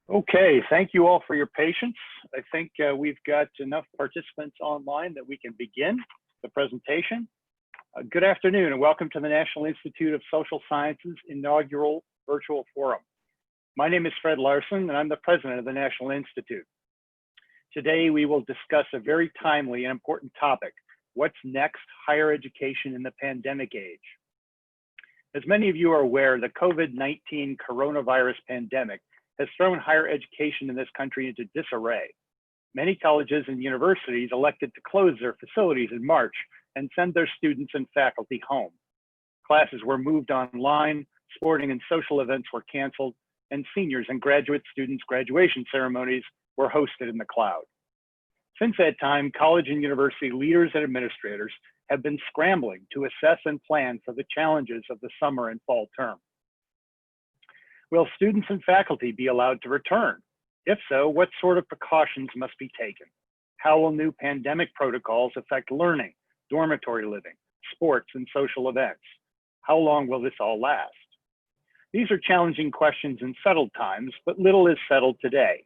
Okay, thank you all for your patience. I think we've got enough participants online that we can begin the presentation. Good afternoon and welcome to the National Institute of Social Sciences inaugural virtual forum. My name is Fred Larson and I'm the president of the National Institute. Today we will discuss a very timely and important topic: what's next, higher education in the pandemic age. As many of you are aware, the COVID-19 coronavirus pandemic has thrown higher education in this country into disarray. Many colleges and universities elected to close their facilities in March and send their students and faculty home. Classes were moved online, sporting and social events were canceled, and seniors and graduate students' graduation ceremonies were hosted in the cloud. Since that time, college and university leaders and administrators have been scrambling to assess and plan for the challenges of the summer and fall term. Will students and faculty be allowed to return? If so, what sort of precautions must be taken? How will new pandemic protocols affect learning, dormitory living, sports, and social events? How long will this all last? These are challenging questions in settled times, but little is settled today.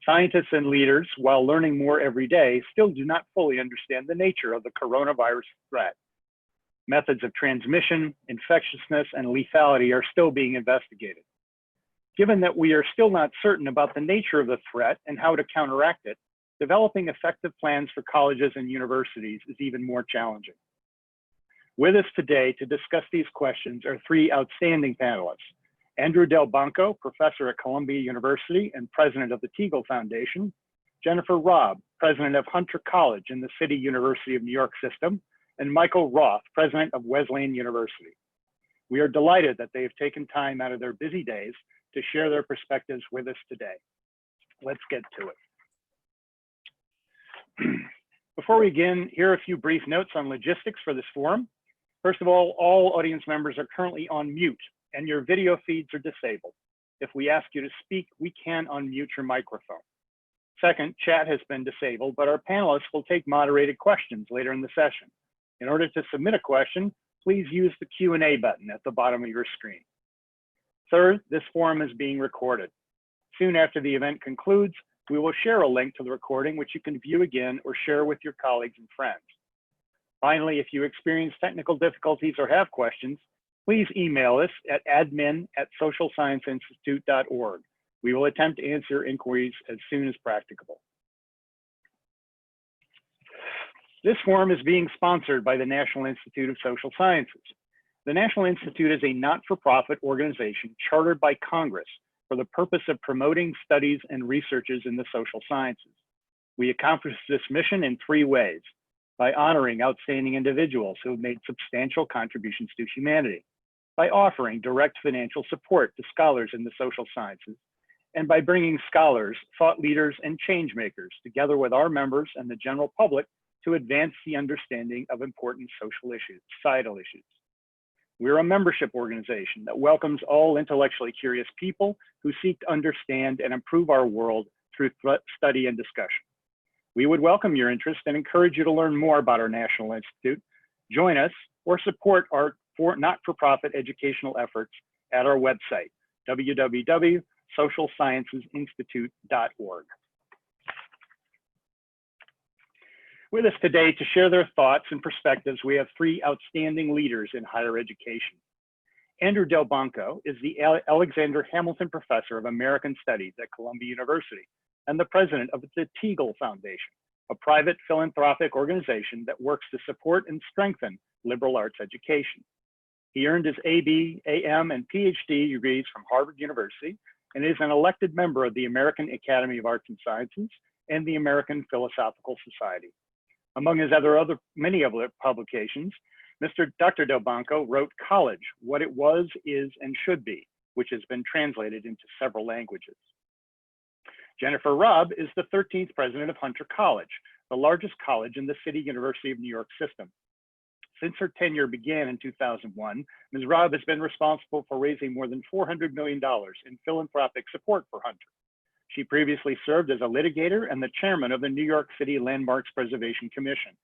Scientists and leaders, while learning more every day, still do not fully understand the nature of the coronavirus threat. Methods of transmission, infectiousness, and lethality are still being investigated. Given that we are still not certain about the nature of the threat and how to counteract it, developing effective plans for colleges and universities is even more challenging. With us today to discuss these questions are three outstanding panelists: Andrew Delbanco, professor at Columbia University and president of the Teagle Foundation; Jennifer Raab, president of Hunter College in the City University of New York system; and Michael Roth, president of Wesleyan University. We are delighted that they have taken time out of their busy days to share their perspectives with us today. Let's get to it. Before we begin, here are a few brief notes on logistics for this forum. First of all audience members are currently on mute and your video feeds are disabled. If we ask you to speak, we can unmute your microphone. Second, chat has been disabled, but our panelists will take moderated questions later in the session. In order to submit a question, please use the Q&A button at the bottom of your screen. Third, this forum is being recorded. Soon after the event concludes, we will share a link to the recording, which you can view again or share with your colleagues and friends. Finally, if you experience technical difficulties or have questions, please email us at admin@socialscienceinstitute.org. We will attempt to answer inquiries as soon as practicable. This forum is being sponsored by the National Institute of Social Sciences. The National Institute is a not-for-profit organization chartered by Congress for the purpose of promoting studies and researches in the social sciences. We accomplish this mission in three ways: by honoring outstanding individuals who have made substantial contributions to humanity, by offering direct financial support to scholars in the social sciences, and by bringing scholars, thought leaders, and change makers together with our members and the general public to advance the understanding of important social issues, societal issues. We're a membership organization that welcomes all intellectually curious people who seek to understand and improve our world through study and discussion. We would welcome your interest and encourage you to learn more about our National Institute, join us, or support our not-for-profit educational efforts at our website, www.socialsciencesinstitute.org. With us today to share their thoughts and perspectives, we have three outstanding leaders in higher education. Andrew Delbanco is the Alexander Hamilton Professor of American Studies at Columbia University and the president of the Teagle Foundation, a private philanthropic organization that works to support and strengthen liberal arts education. He earned his AB, AM, and PhD degrees from Harvard University and is an elected member of the American Academy of Arts and Sciences and the American Philosophical Society. Among his many other publications, Dr. Delbanco wrote College: What It Was, Is, and Should Be, which has been translated into several languages. Jennifer Raab is the 13th president of Hunter College, the largest college in the City University of New York system. Since her tenure began in 2001, Ms. Raab has been responsible for raising more than $400 million in philanthropic support for Hunter. She previously served as a litigator and the chairman of the New York City Landmarks Preservation Commission.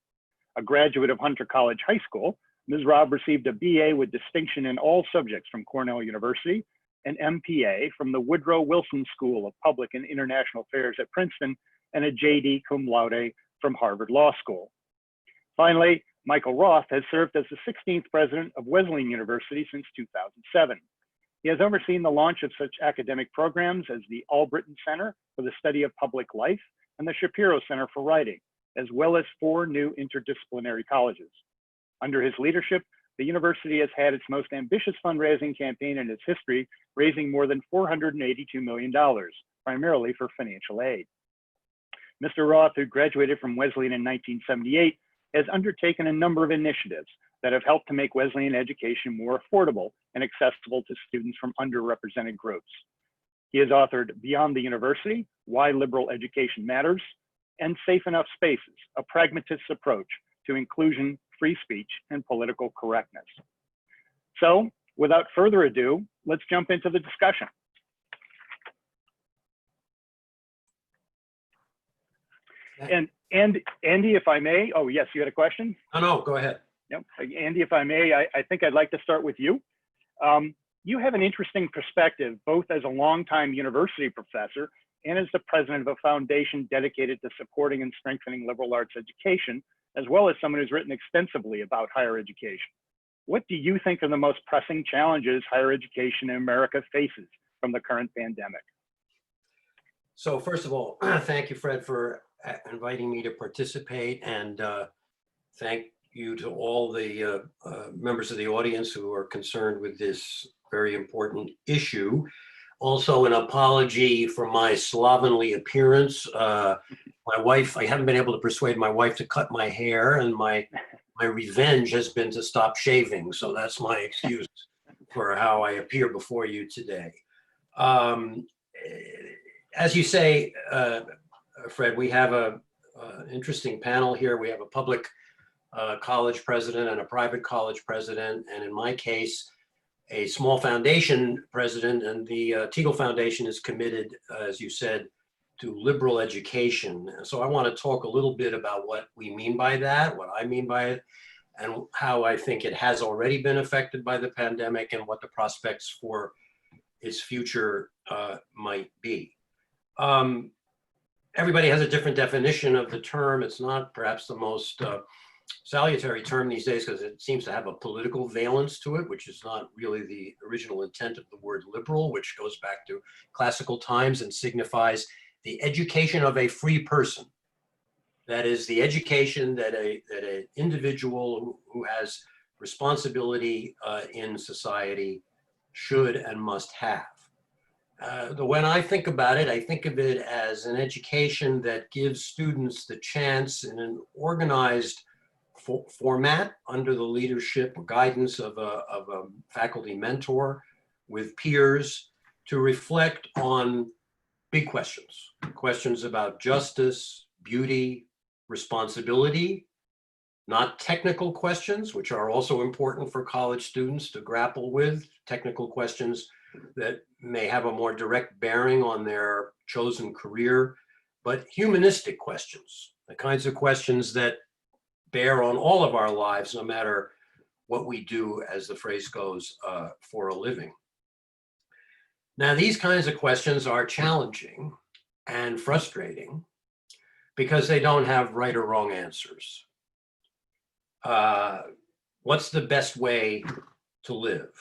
A graduate of Hunter College High School, Ms. Raab received a BA with distinction in all subjects from Cornell University, an MPA from the Woodrow Wilson School of Public and International Affairs at Princeton, and a JD cum laude from Harvard Law School. Finally, Michael Roth has served as the 16th president of Wesleyan University since 2007. He has overseen the launch of such academic programs as the Albritton Center for the Study of Public Life and the Shapiro Center for Writing, as well as 4 new interdisciplinary colleges. Under his leadership, the university has had its most ambitious fundraising campaign in its history, raising more than $482 million, primarily for financial aid. Mr. Roth, who graduated from Wesleyan in 1978, has undertaken a number of initiatives that have helped to make Wesleyan education more affordable and accessible to students from underrepresented groups. He has authored Beyond the University, Why Liberal Education Matters, and Safe Enough Spaces, a pragmatist approach to inclusion, free speech, and political correctness. So, without further ado, let's jump into the discussion. And Andy, if I may, oh yes, you had a question? No, go ahead. Yep. Andy, if I may, I think I'd like to start with you. You have an interesting perspective, both as a longtime university professor and as the president of a foundation dedicated to supporting and strengthening liberal arts education, as well as someone who's written extensively about higher education. What do you think are the most pressing challenges higher education in America faces from the current pandemic? So first of all, thank you, Fred, for inviting me to participate, and thank you to all the members of the audience who are concerned with this very important issue. Also, an apology for my slovenly appearance. My wife, I haven't been able to persuade my wife to cut my hair, and my revenge has been to stop shaving. So that's my excuse for how I appear before you today. As you say, Fred, we have an interesting panel here. We have a public college president and a private college president, and in my case, a small foundation president, and the Teagle Foundation is committed, as you said, to liberal education. So I want to talk a little bit about what we mean by that, what I mean by it, and how I think it has already been affected by the pandemic and what the prospects for its future might be. Everybody has a different definition of the term. It's not perhaps the most salutary term these days because it seems to have a political valence to it, which is not really the original intent of the word liberal, which goes back to classical times and signifies the education of a free person. That is the education that an individual who has responsibility in society should and must have. When I think about it, I think of it as an education that gives students the chance in an organized format under the leadership or guidance of a faculty mentor with peers to reflect on big questions about justice, beauty, responsibility, not technical questions, which are also important for college students to grapple with, technical questions that may have a more direct bearing on their chosen career, but humanistic questions, the kinds of questions that bear on all of our lives, no matter what we do, as the phrase goes, for a living. Now, these kinds of questions are challenging and frustrating because they don't have right or wrong answers. What's the best way to live?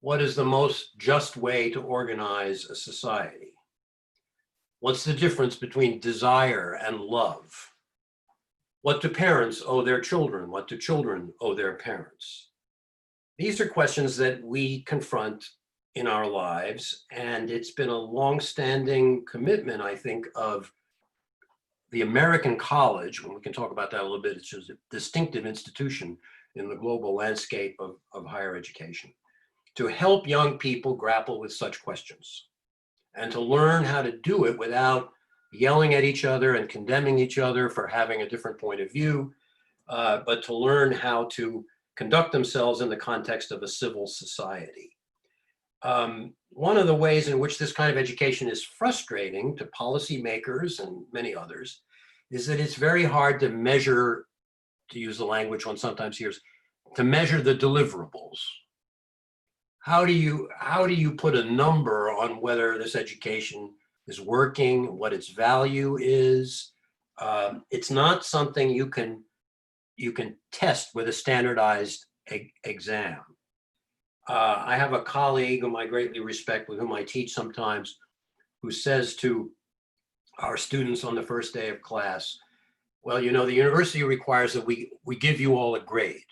What is the most just way to organize a society? What's the difference between desire and love? What do parents owe their children? What do children owe their parents? These are questions that we confront in our lives, and it's been a long-standing commitment, I think, of the American college, and we can talk about that a little bit. It's just a distinctive institution in the global landscape of higher education, to help young people grapple with such questions and to learn how to do it without yelling at each other and condemning each other for having a different point of view, but to learn how to conduct themselves in the context of a civil society. One of the ways in which this kind of education is frustrating to policymakers and many others is that it's very hard to measure, to use the language one sometimes hears, to measure the deliverables. how do you put a number on whether this education is working, what its value is? It's not something you can test with a standardized exam. I have a colleague whom I greatly respect, with whom I teach sometimes, who says to our students on the first day of class, well, you know, the university requires that we give you all a grade.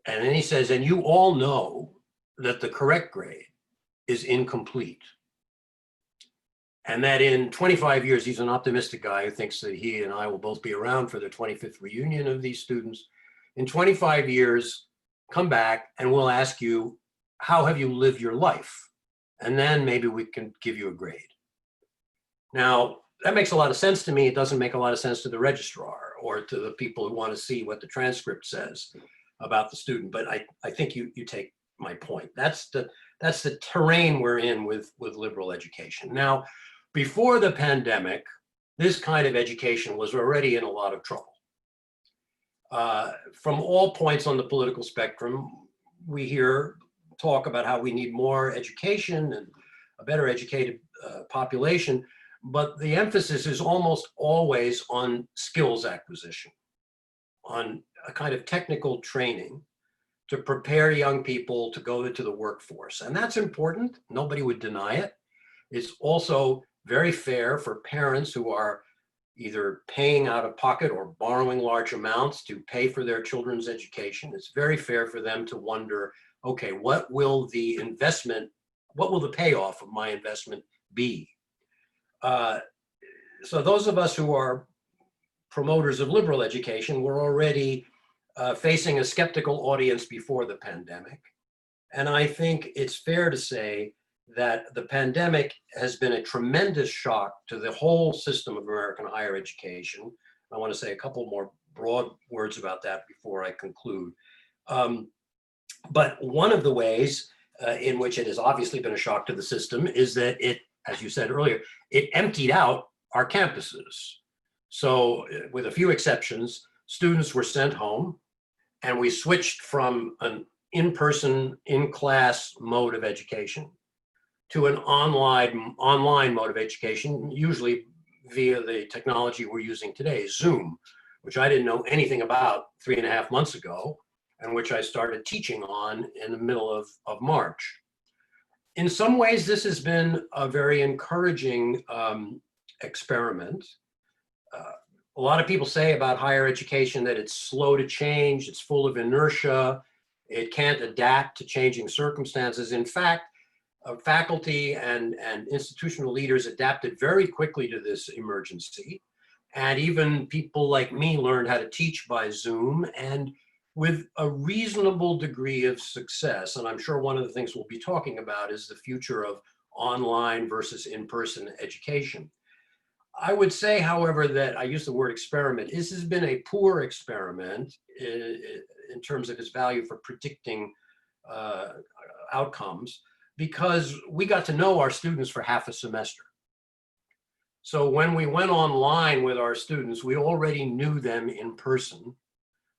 And then he says, and you all know that the correct grade is incomplete. And that in 25 years, he's an optimistic guy who thinks that he and I will both be around for the 25th reunion of these students. In 25 years, come back and we'll ask you, how have you lived your life? And then maybe we can give you a grade. Now, that makes a lot of sense to me. It doesn't make a lot of sense to the registrar or to the people who want to see what the transcript says about the student. But I think you take my point. That's the terrain we're in with liberal education. Now, before the pandemic, this kind of education was already in a lot of trouble. From all points on the political spectrum, we hear talk about how we need more education and a better educated population, but the emphasis is almost always on skills acquisition, on a kind of technical training to prepare young people to go into the workforce. And that's important. Nobody would deny it. It's also very fair for parents who are either paying out of pocket or borrowing large amounts to pay for their children's education. It's very fair for them to wonder, okay, what will the payoff of my investment be? So those of us who are promoters of liberal education were already facing a skeptical audience before the pandemic. And I think it's fair to say that the pandemic has been a tremendous shock to the whole system of American higher education. I want to say a couple more broad words about that before I conclude. But one of the ways in which it has obviously been a shock to the system is that it, as you said earlier, it emptied out our campuses. So with a few exceptions, students were sent home, and we switched from an in-person, in-class mode of education to an online mode of education, usually via the technology we're using today, Zoom, which I didn't know anything about 3.5 months ago, and which I started teaching on in the middle of March. In some ways, this has been a very encouraging experiment. A lot of people say about higher education that it's slow to change, it's full of inertia, it can't adapt to changing circumstances. In fact, faculty and institutional leaders adapted very quickly to this emergency. And even people like me learned how to teach by Zoom, and with a reasonable degree of success. And I'm sure one of the things we'll be talking about is the future of online versus in-person education. I would say, however, that I use the word experiment. This has been a poor experiment in terms of its value for predicting outcomes, because we got to know our students for half a semester. So when we went online with our students, we already knew them in person.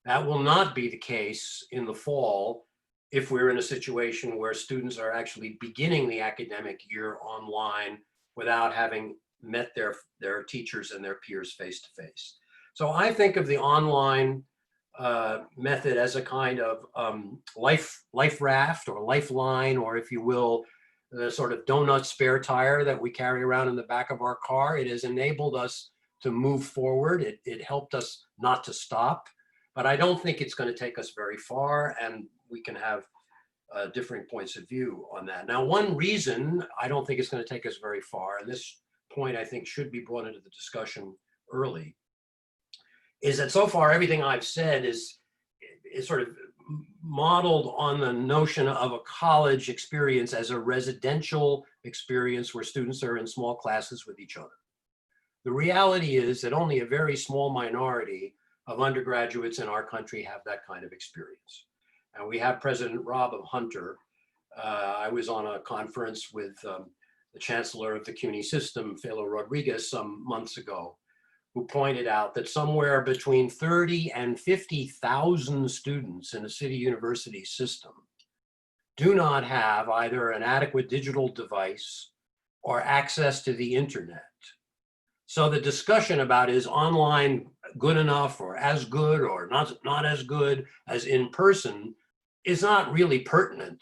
That will not be the case in the fall if we're in a situation where students are actually beginning the academic year online without having met their teachers and their peers face to face. So I think of the online method as a kind of life raft or lifeline, or if you will, the sort of donut spare tire that we carry around in the back of our car. It has enabled us to move forward. It helped us not to stop, but I don't think it's going to take us very far, and we can have differing points of view on that. Now, one reason I don't think it's going to take us very far, and this point I think should be brought into the discussion early, is that so far everything I've said is sort of modeled on the notion of a college experience as a residential experience where students are in small classes with each other. The reality is that only a very small minority of undergraduates in our country have that kind of experience. And we have President Raab of Hunter. I was on a conference with the chancellor of the CUNY system, Felo Rodriguez, some months ago, who pointed out that somewhere between 30 and 50,000 students in a city university system do not have either an adequate digital device or access to the internet. So the discussion about is online good enough or as good or not as good as in person is not really pertinent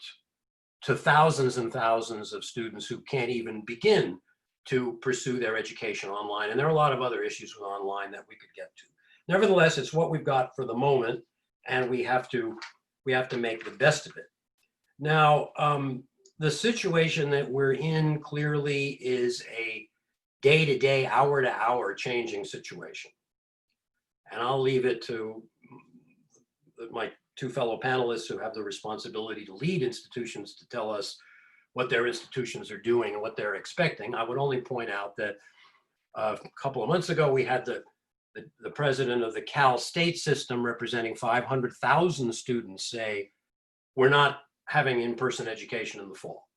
to thousands and thousands of students who can't even begin to pursue their education online. And there are a lot of other issues with online that we could get to. Nevertheless, it's what we've got for the moment, and we have to make the best of it. Now, the situation that we're in clearly is a day-to-day, hour-to-hour changing situation. And I'll leave it to my two fellow panelists who have the responsibility to lead institutions to tell us what their institutions are doing and what they're expecting. I would only point out that a couple of months ago, we had the president of the Cal State system representing 500,000 students say, we're not having in-person education in the fall.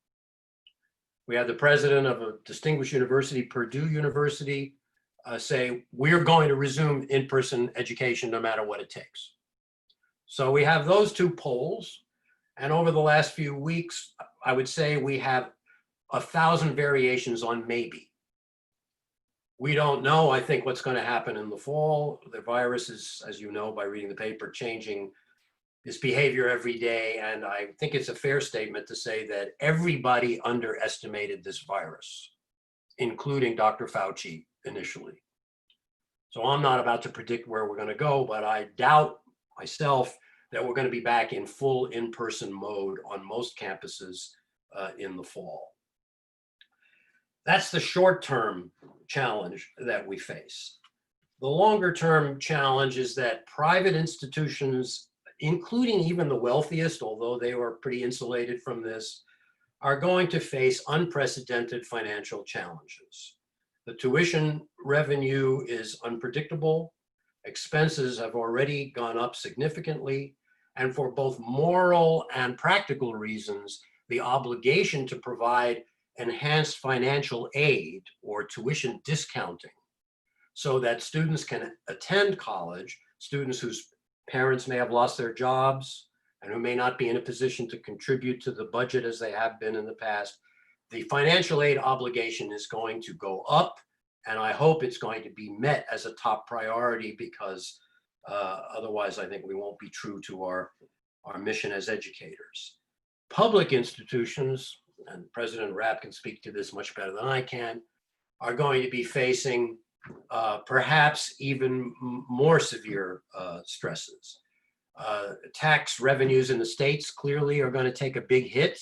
We had the president of a distinguished university, Purdue University, say, we're going to resume in-person education no matter what it takes. So we have those two polls. And over the last few weeks, I would say we have 1,000 variations on maybe. We don't know, I think, what's going to happen in the fall. The virus is, as you know, by reading the paper, changing its behavior every day. And I think it's a fair statement to say that everybody underestimated this virus, including Dr. Fauci initially. So I'm not about to predict where we're going to go, but I doubt myself that we're going to be back in full in-person mode on most campuses in the fall. That's the short-term challenge that we face. The longer-term challenge is that private institutions, including even the wealthiest, although they were pretty insulated from this, are going to face unprecedented financial challenges. The tuition revenue is unpredictable. Expenses have already gone up significantly. And for both moral and practical reasons, the obligation to provide enhanced financial aid or tuition discounting so that students can attend college, students whose parents may have lost their jobs and who may not be in a position to contribute to the budget as they have been in the past. The financial aid obligation is going to go up, and I hope it's going to be met as a top priority, because otherwise I think we won't be true to our mission as educators. Public institutions, and President Raab can speak to this much better than I can, are going to be facing perhaps even more severe stresses. Tax revenues in the states clearly are going to take a big hit.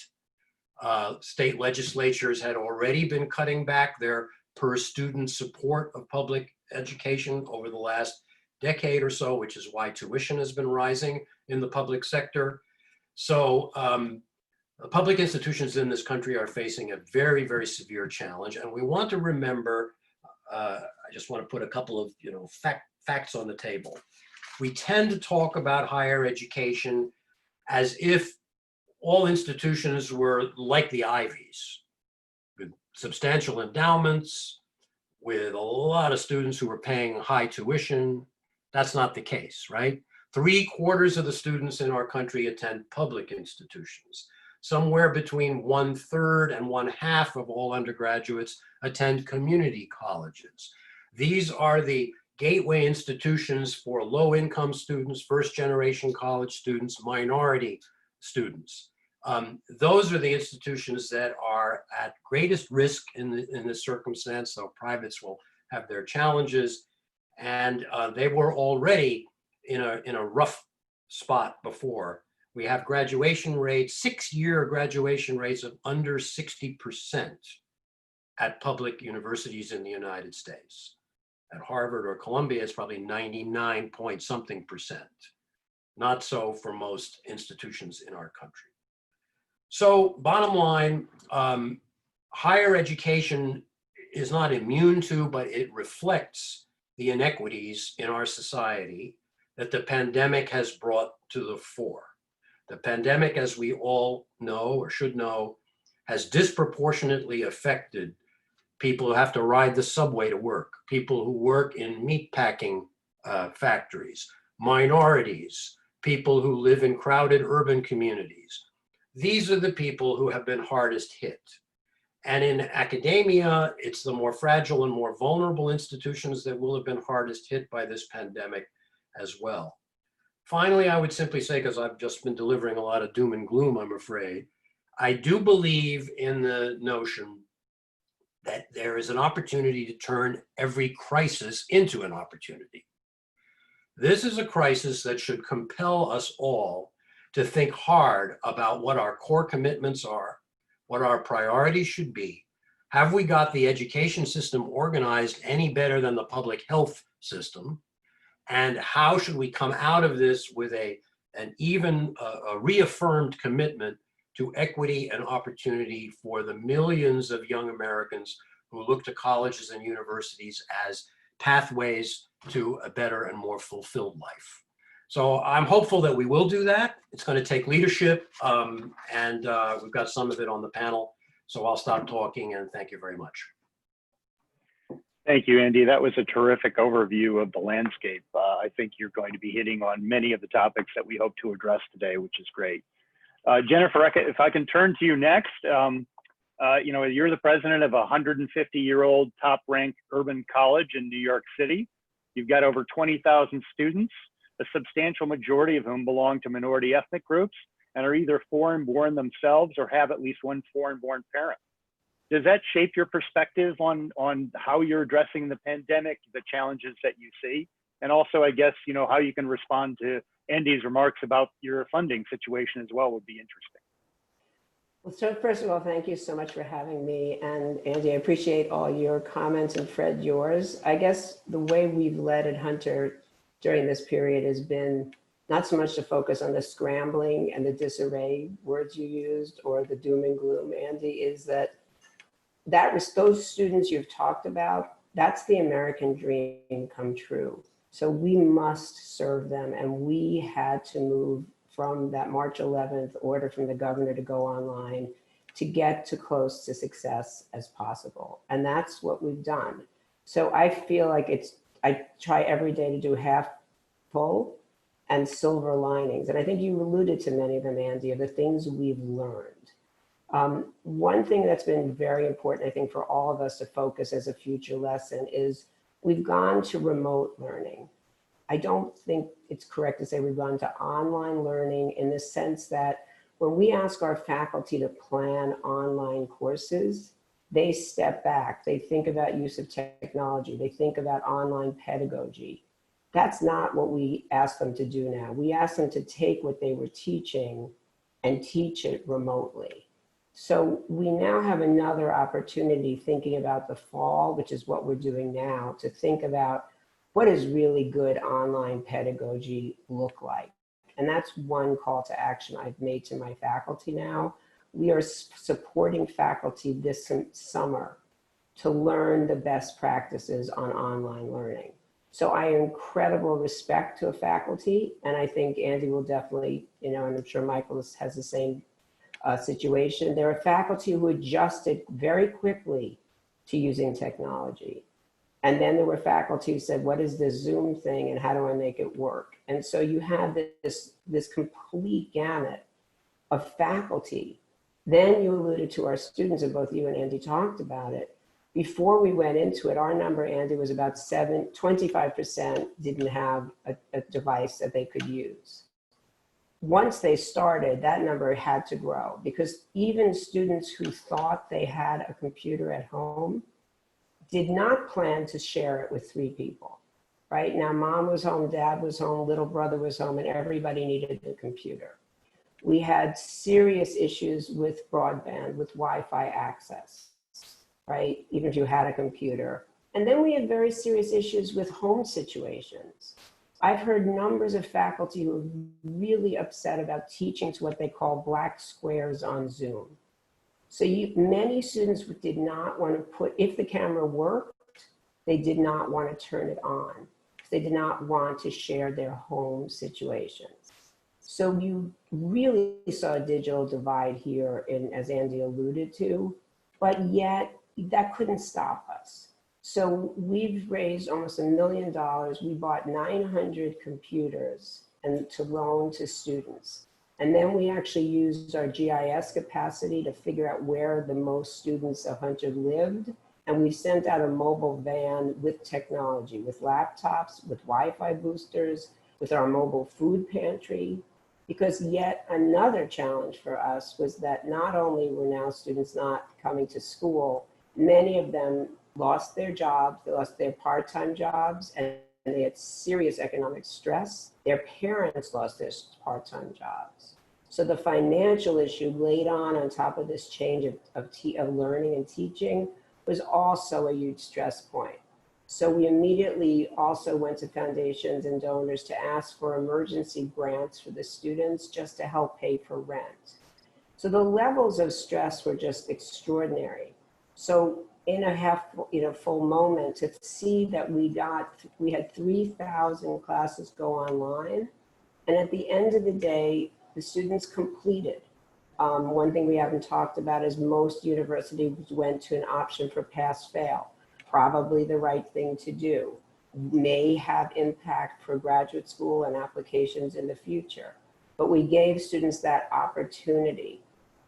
State legislatures had already been cutting back their per student support of public education over the last decade or so, which is why tuition has been rising in the public sector. So public institutions in this country are facing a very, very severe challenge. And we want to remember, I just want to put a couple of facts on the table. We tend to talk about higher education as if all institutions were like the Ivies, with substantial endowments, with a lot of students who are paying high tuition. That's not the case, right? 3/4 of the students in our country attend public institutions. Somewhere between 1/3 and 1/2 of all undergraduates attend community colleges. These are the gateway institutions for low-income students, first-generation college students, minority students. Those are the institutions that are at greatest risk in this circumstance, so privates will have their challenges. And they were already in a rough spot before. We have graduation rates, 6-year graduation rates of under 60% at public universities in the United States. At Harvard or Columbia, it's probably 99 point something percent. Not so for most institutions in our country. So bottom line, higher education is not immune to, but it reflects the inequities in our society that the pandemic has brought to the fore. The pandemic, as we all know or should know, has disproportionately affected people who have to ride the subway to work, people who work in meatpacking factories, minorities, people who live in crowded urban communities, these are the people who have been hardest hit. And in academia, it's the more fragile and more vulnerable institutions that will have been hardest hit by this pandemic as well. Finally, I would simply say, because I've just been delivering a lot of doom and gloom, I'm afraid, I do believe in the notion that there is an opportunity to turn every crisis into an opportunity. This is a crisis that should compel us all to think hard about what our core commitments are, what our priorities should be. Have we got the education system organized any better than the public health system? And how should we come out of this with a reaffirmed commitment to equity and opportunity for the millions of young Americans who look to colleges and universities as pathways to a better and more fulfilled life. So I'm hopeful that we will do that. It's going to take leadership, and we've got some of it on the panel. So I'll stop talking and thank you very much. Thank you, Andy. That was a terrific overview of the landscape. I think you're going to be hitting on many of the topics that we hope to address today, which is great. Jennifer, if I can turn to you next. You know, you're the president of a 150-year-old top-ranked urban college in New York City. You've got over 20,000 students, a substantial majority of whom belong to minority ethnic groups and are either foreign-born themselves or have at least one foreign-born parent. Does that shape your perspective on how you're addressing the pandemic, the challenges that you see? And also, I guess, you know, how you can respond to Andy's remarks about your funding situation as well would be interesting. Well, so first of all, thank you so much for having me. And Andy, I appreciate all your comments, and Fred, yours. I guess the way we've led at Hunter during this period has been not so much to focus on the scrambling and the disarray words you used or the doom and gloom, Andy, is that those students you've talked about, that's the American dream come true. So we must serve them, and we had to move from that March 11th order from the governor to go online to get to close to success as possible. And that's what we've done. So I feel like I try every day to do half full and silver linings. And I think you alluded to many of them, Andy, of the things we've learned. One thing that's been very important, I think, for all of us to focus as a future lesson is we've gone to remote learning. I don't think it's correct to say we've gone to online learning in the sense that when we ask our faculty to plan online courses, they step back. They think about use of technology. They think about online pedagogy. That's not what we ask them to do now. We ask them to take what they were teaching and teach it remotely. So we now have another opportunity thinking about the fall, which is what we're doing now, to think about what does really good online pedagogy look like? And that's one call to action I've made to my faculty now. We are supporting faculty this summer to learn the best practices on online learning. So I have incredible respect to a faculty, and I think Andy will definitely, you know, and I'm sure Michael has the same situation. There are faculty who adjusted very quickly to using technology. And then there were faculty who said, what is this Zoom thing and how do I make it work? And so you have this complete gamut of faculty. Then you alluded to our students, and both you and Andy talked about it. Before we went into it, our number, Andy, was about 25% didn't have a device that they could use. Once they started, that number had to grow because even students who thought they had a computer at home did not plan to share it with 3 people, right? Now, mom was home, dad was home, little brother was home, and everybody needed a computer. We had serious issues with broadband, with Wi-Fi access, right? Even if you had a computer. And then we had very serious issues with home situations. I've heard numbers of faculty who are really upset about teaching to what they call black squares on Zoom. So many students did not want to put, if the camera worked, they did not want to turn it on. They did not want to share their home situations. So you really saw a digital divide here, as Andy alluded to, but yet that couldn't stop us. So we've raised almost $1 million. We bought 900 computers and to loan to students. And then we actually used our GIS capacity to figure out where the most students of Hunter lived. And we sent out a mobile van with technology, with laptops, with Wi-Fi boosters, with our mobile food pantry. Because yet another challenge for us was that not only were now students not coming to school, many of them lost their jobs, they lost their part-time jobs, and they had serious economic stress. Their parents lost their part-time jobs. So the financial issue laid on top of this change of learning and teaching was also a huge stress point. So we immediately also went to foundations and donors to ask for emergency grants for the students just to help pay for rent. So the levels of stress were just extraordinary. So in a full moment to see that we had 3,000 classes go online. And at the end of the day, the students completed. One thing we haven't talked about is most universities went to an option for pass-fail. Probably the right thing to do. May have impact for graduate school and applications in the future. But we gave students that opportunity.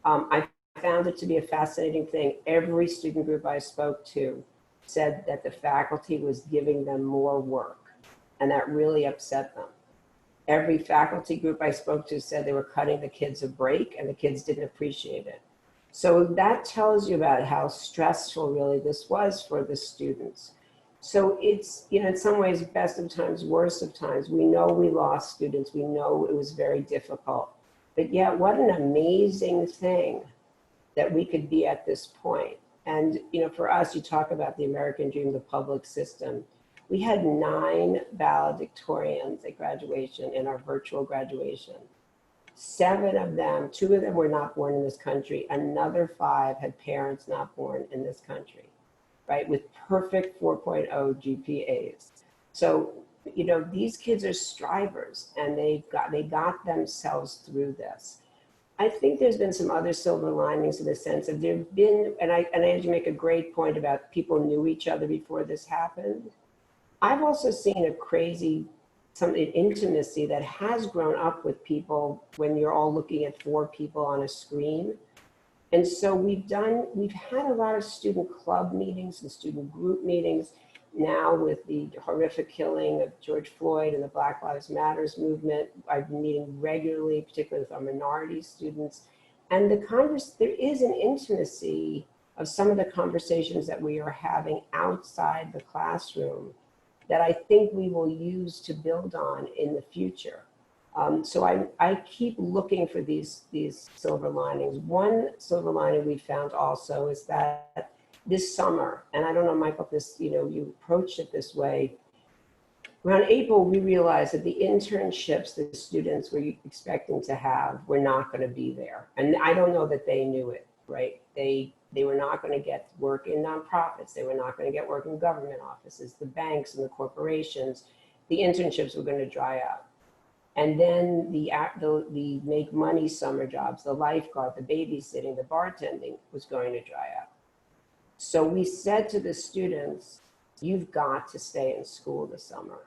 I found it to be a fascinating thing. Every student group I spoke to said that the faculty was giving them more work, and that really upset them. Every faculty group I spoke to said they were cutting the kids a break and the kids didn't appreciate it. So that tells you about how stressful really this was for the students. So it's, in some ways, best of times, worst of times. We know we lost students. We know it was very difficult. But yet, what an amazing thing that we could be at this point. And, for us, you talk about the American dream, the public system. We had 9 valedictorians at graduation in our virtual graduation. 7 of them, 2 of them were not born in this country. Another 5 had parents not born in this country, right? With perfect 4.0 GPAs. So, these kids are strivers and they got themselves through this. I think there's been some other silver linings in the sense of there've been, and as you make a great point about people knew each other before this happened. I've also seen a crazy intimacy that has grown up with people when you're all looking at 4 people on a screen. And so we've had a lot of student club meetings and student group meetings now with the horrific killing of George Floyd and the Black Lives Matters movement. I've been meeting regularly, particularly with our minority students. And there is an intimacy of some of the conversations that we are having outside the classroom that I think we will use to build on in the future. So I keep looking for these silver linings. One silver lining we found also is that this summer, and I don't know, Michael, if you approached it this way, around April, we realized that the internships that the students were expecting to have were not going to be there. And I don't know that they knew it, right? They were not going to get work in nonprofits. They were not going to get work in government offices, the banks and the corporations. The internships were going to dry up. And then the make money summer jobs, the lifeguard, the babysitting, the bartending was going to dry up. So we said to the students, you've got to stay in school this summer.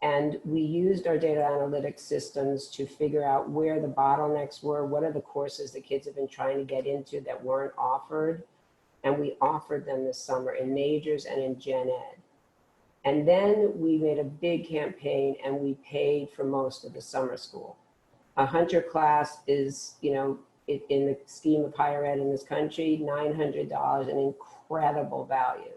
And we used our data analytics systems to figure out where the bottlenecks were, what are the courses the kids have been trying to get into that weren't offered. And we offered them this summer in majors and in gen ed. And then we made a big campaign and we paid for most of the summer school. A Hunter class is, in the scheme of higher ed in this country, $900, an incredible value.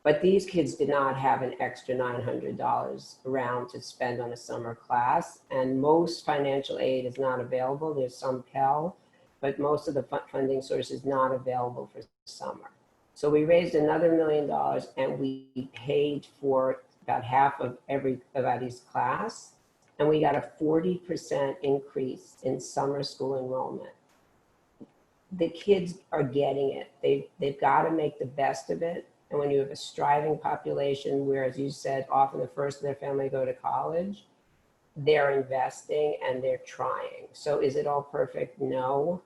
But these kids did not have an extra $900 around to spend on a summer class, and most financial aid is not available. There's some Pell, but most of the funding source is not available for summer. So we raised another $1 million and we paid for about half of everybody's class, and we got a 40% increase in summer school enrollment. The kids are getting it. They've got to make the best of it. And when you have a striving population where, as you said, often the first in their family go to college, they're investing and they're trying. So is it all perfect? No.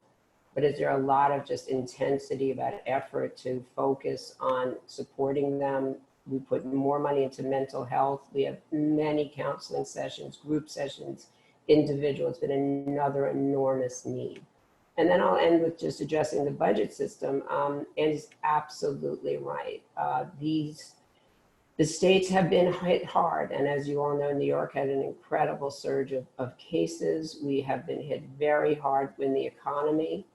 But is there a lot of just intensity about effort to focus on supporting them? We put more money into mental health. We have many counseling sessions, group sessions individual, it's been another enormous need. And then I'll end with just addressing the budget system. Andy's absolutely right. The states have been hit hard. And as you all know, New York had an incredible surge of cases. We have been hit very hard in the economy.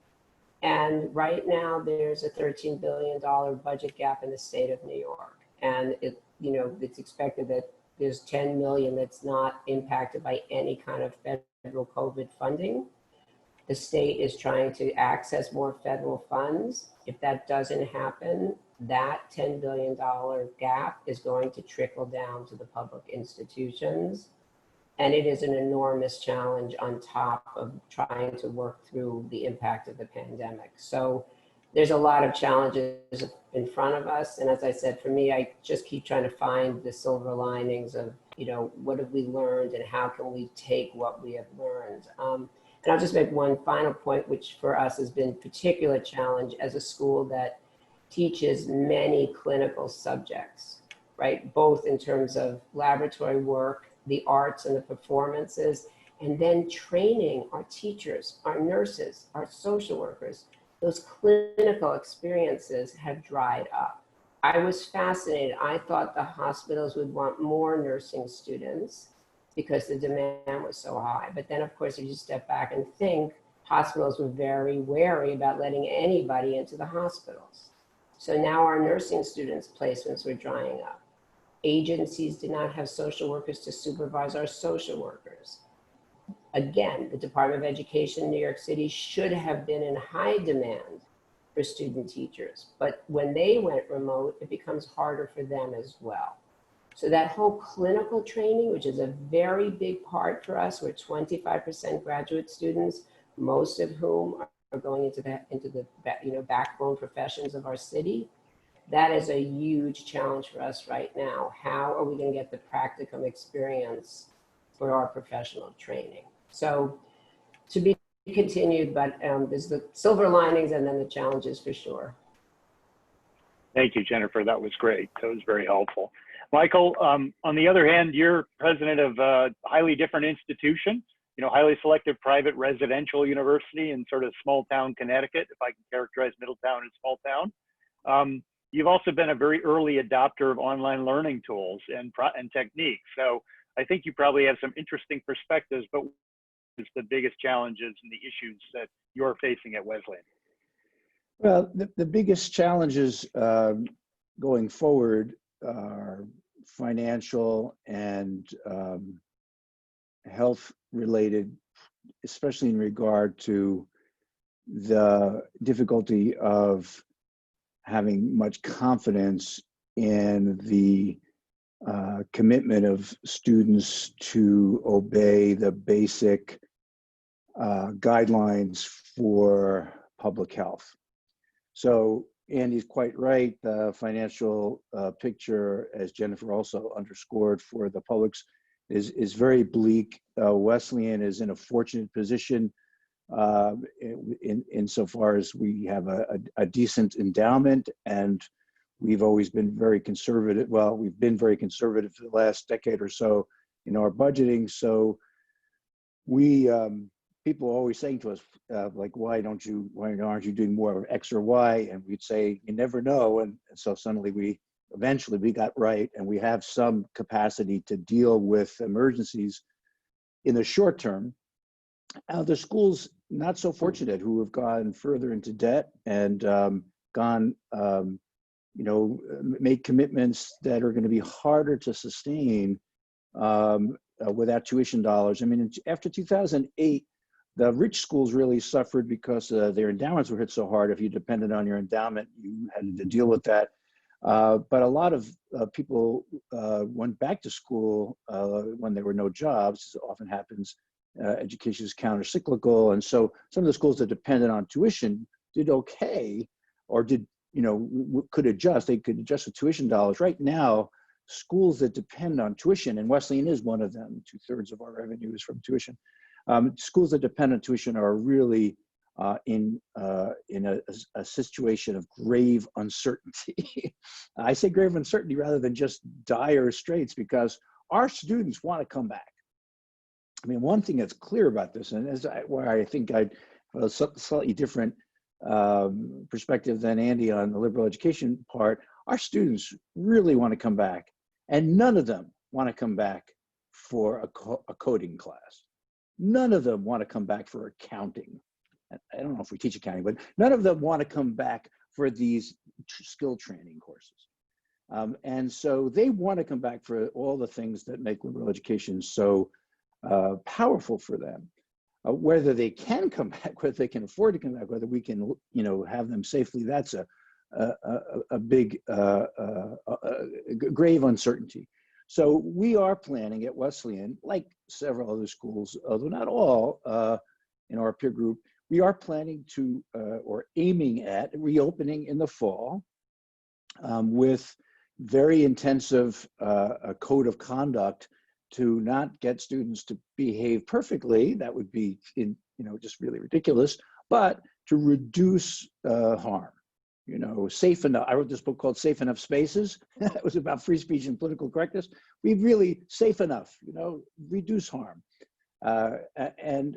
And right now there's a $13 billion budget gap in the state of New York. And it's expected that there's 10 million that's not impacted by any kind of federal COVID funding. The state is trying to access more federal funds. If that doesn't happen, that $10 billion gap is going to trickle down to the public institutions. And it is an enormous challenge on top of trying to work through the impact of the pandemic. So there's a lot of challenges in front of us. And as I said, for me, I just keep trying to find the silver linings of, what have we learned and how can we take what we have learned? And I'll just make one final point, which for us has been a particular challenge as a school that teaches many clinical subjects, right? Both in terms of laboratory work, the arts and the performances, and then training our teachers, our nurses, our social workers. Those clinical experiences have dried up. I was fascinated. I thought the hospitals would want more nursing students because the demand was so high. But then, of course, if you step back and think, hospitals were very wary about letting anybody into the hospitals. So now our nursing students' placements were drying up. Agencies did not have social workers to supervise our social workers. Again, the Department of Education in New York City should have been in high demand for student teachers. But when they went remote, it becomes harder for them as well. So that whole clinical training, which is a very big part for us, we're 25% graduate students, most of whom are going into the backbone professions of our city. That is a huge challenge for us right now. How are we going to get the practicum experience for our professional training? So to be continued, but there's the silver linings and then the challenges for sure. Thank you, Jennifer. That was great. That was very helpful. Michael, on the other hand, you're president of a highly different institution, highly selective private residential university in sort of small town Connecticut, if I can characterize Middletown as small town. You've also been a very early adopter of online learning tools and techniques. So I think you probably have some interesting perspectives, but what is the biggest challenges and the issues that you're facing at Wesleyan? Well, the biggest challenges going forward are financial and health related, especially in regard to the difficulty of having much confidence in the commitment of students to obey the basic guidelines for public health. So Andy's quite right. The financial picture, as Jennifer also underscored, for the publics is very bleak. Wesleyan is in a fortunate position insofar as we have a decent endowment, and we've always been very conservative. Well, we've been very conservative for the last decade or so in our budgeting. So we people are always saying to us, like, why aren't you doing more of X or Y? And we'd say, you never know. And so suddenly eventually we got right, and we have some capacity to deal with emergencies in the short term. The schools not so fortunate who have gone further into debt and made commitments that are going to be harder to sustain without tuition dollars. I mean, after 2008, the rich schools really suffered because their endowments were hit so hard. If you depended on your endowment, you had to deal with that. But a lot of people went back to school when there were no jobs. As often happens, education is counter-cyclical. And so some of the schools that depended on tuition did okay, or could adjust. They could adjust with tuition dollars. Right now, schools that depend on tuition, and Wesleyan is one of them, 2/3 of our revenue is from tuition. Schools that depend on tuition are really in a situation of grave uncertainty. I say grave uncertainty rather than just dire straits, because our students want to come back. I mean, one thing that's clear about this, and why I think I have a slightly different perspective than Andy on the liberal education part, our students really want to come back, and none of them want to come back for a coding class. None of them want to come back for accounting. I don't know if we teach accounting, but none of them want to come back for these skill training courses. And so they want to come back for all the things that make liberal education so powerful for them. Whether they can come back, whether they can afford to come back, whether we can, have them safely, that's a big grave uncertainty. So we are planning at Wesleyan, like several other schools, although not all in our peer group, we are planning to, or aiming at, reopening in the fall with very intensive code of conduct to not get students to behave perfectly. That would be, just really ridiculous, but to reduce harm. Safe enough. I wrote this book called Safe Enough Spaces. It was about free speech and political correctness. We really safe enough, reduce harm. And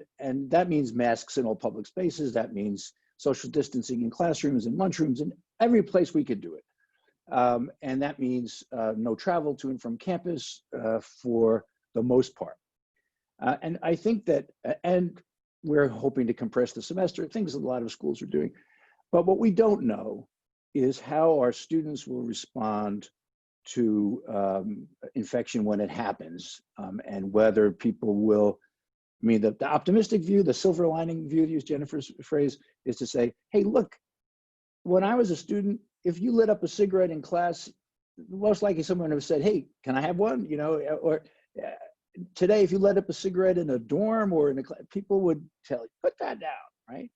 that means masks in all public spaces. That means social distancing in classrooms and lunchrooms and every place we could do it. And that means no travel to and from campus for the most part. And I think that, and we're hoping to compress the semester, things a lot of schools are doing. But what we don't know is how our students will respond to infection when it happens, and whether people will, the optimistic view, the silver lining view, to use Jennifer's phrase, is to say, hey, look, when I was a student, if you lit up a cigarette in class, most likely someone would have said, hey, can I have one? Or today, if you lit up a cigarette in a dorm or in a class, people would tell you, put that down, right?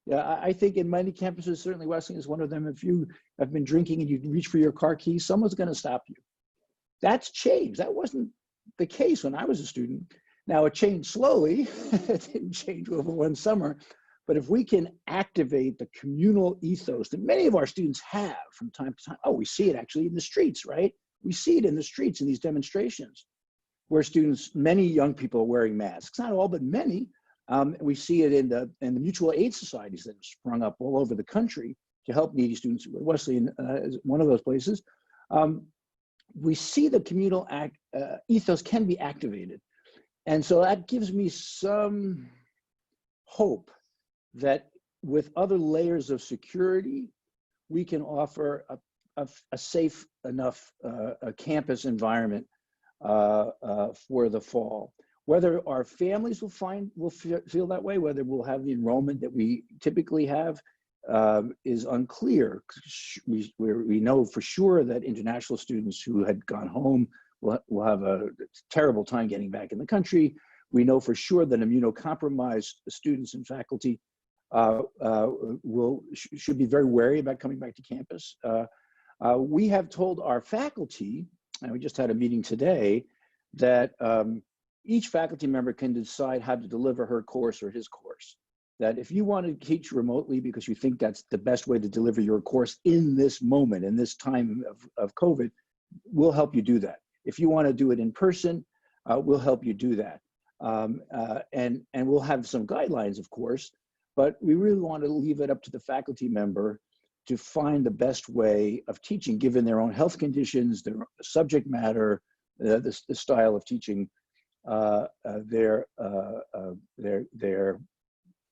Yeah, I think in many campuses, certainly Wesleyan is one of them, if you have been drinking and you reach for your car keys, someone's going to stop you. That's changed. That wasn't the case when I was a student. Now, it changed slowly. It didn't change over one summer. But if we can activate the communal ethos that many of our students have from time to time, we see it actually in the streets, right? We see it in the streets in these demonstrations where students, many young people are wearing masks, not all, but many. We see it in the mutual aid societies that have sprung up all over the country to help needy students. Wesleyan is one of those places. We see the communal ethos can be activated. And so that gives me some hope that with other layers of security, we can offer a safe enough campus environment for the fall. Whether our families will feel that way, whether we'll have the enrollment that we typically have, is unclear. We know for sure that international students who had gone home will have a terrible time getting back in the country. We know for sure that immunocompromised students and faculty should be very wary about coming back to campus. We have told our faculty, and we just had a meeting today, that each faculty member can decide how to deliver her course or his course. That if you want to teach remotely because you think that's the best way to deliver your course in this moment, in this time of COVID, we'll help you do that. If you want to do it in person, we'll help you do that. And we'll have some guidelines, of course, but we really want to leave it up to the faculty member to find the best way of teaching, given their own health conditions, their subject matter, the style of teaching they're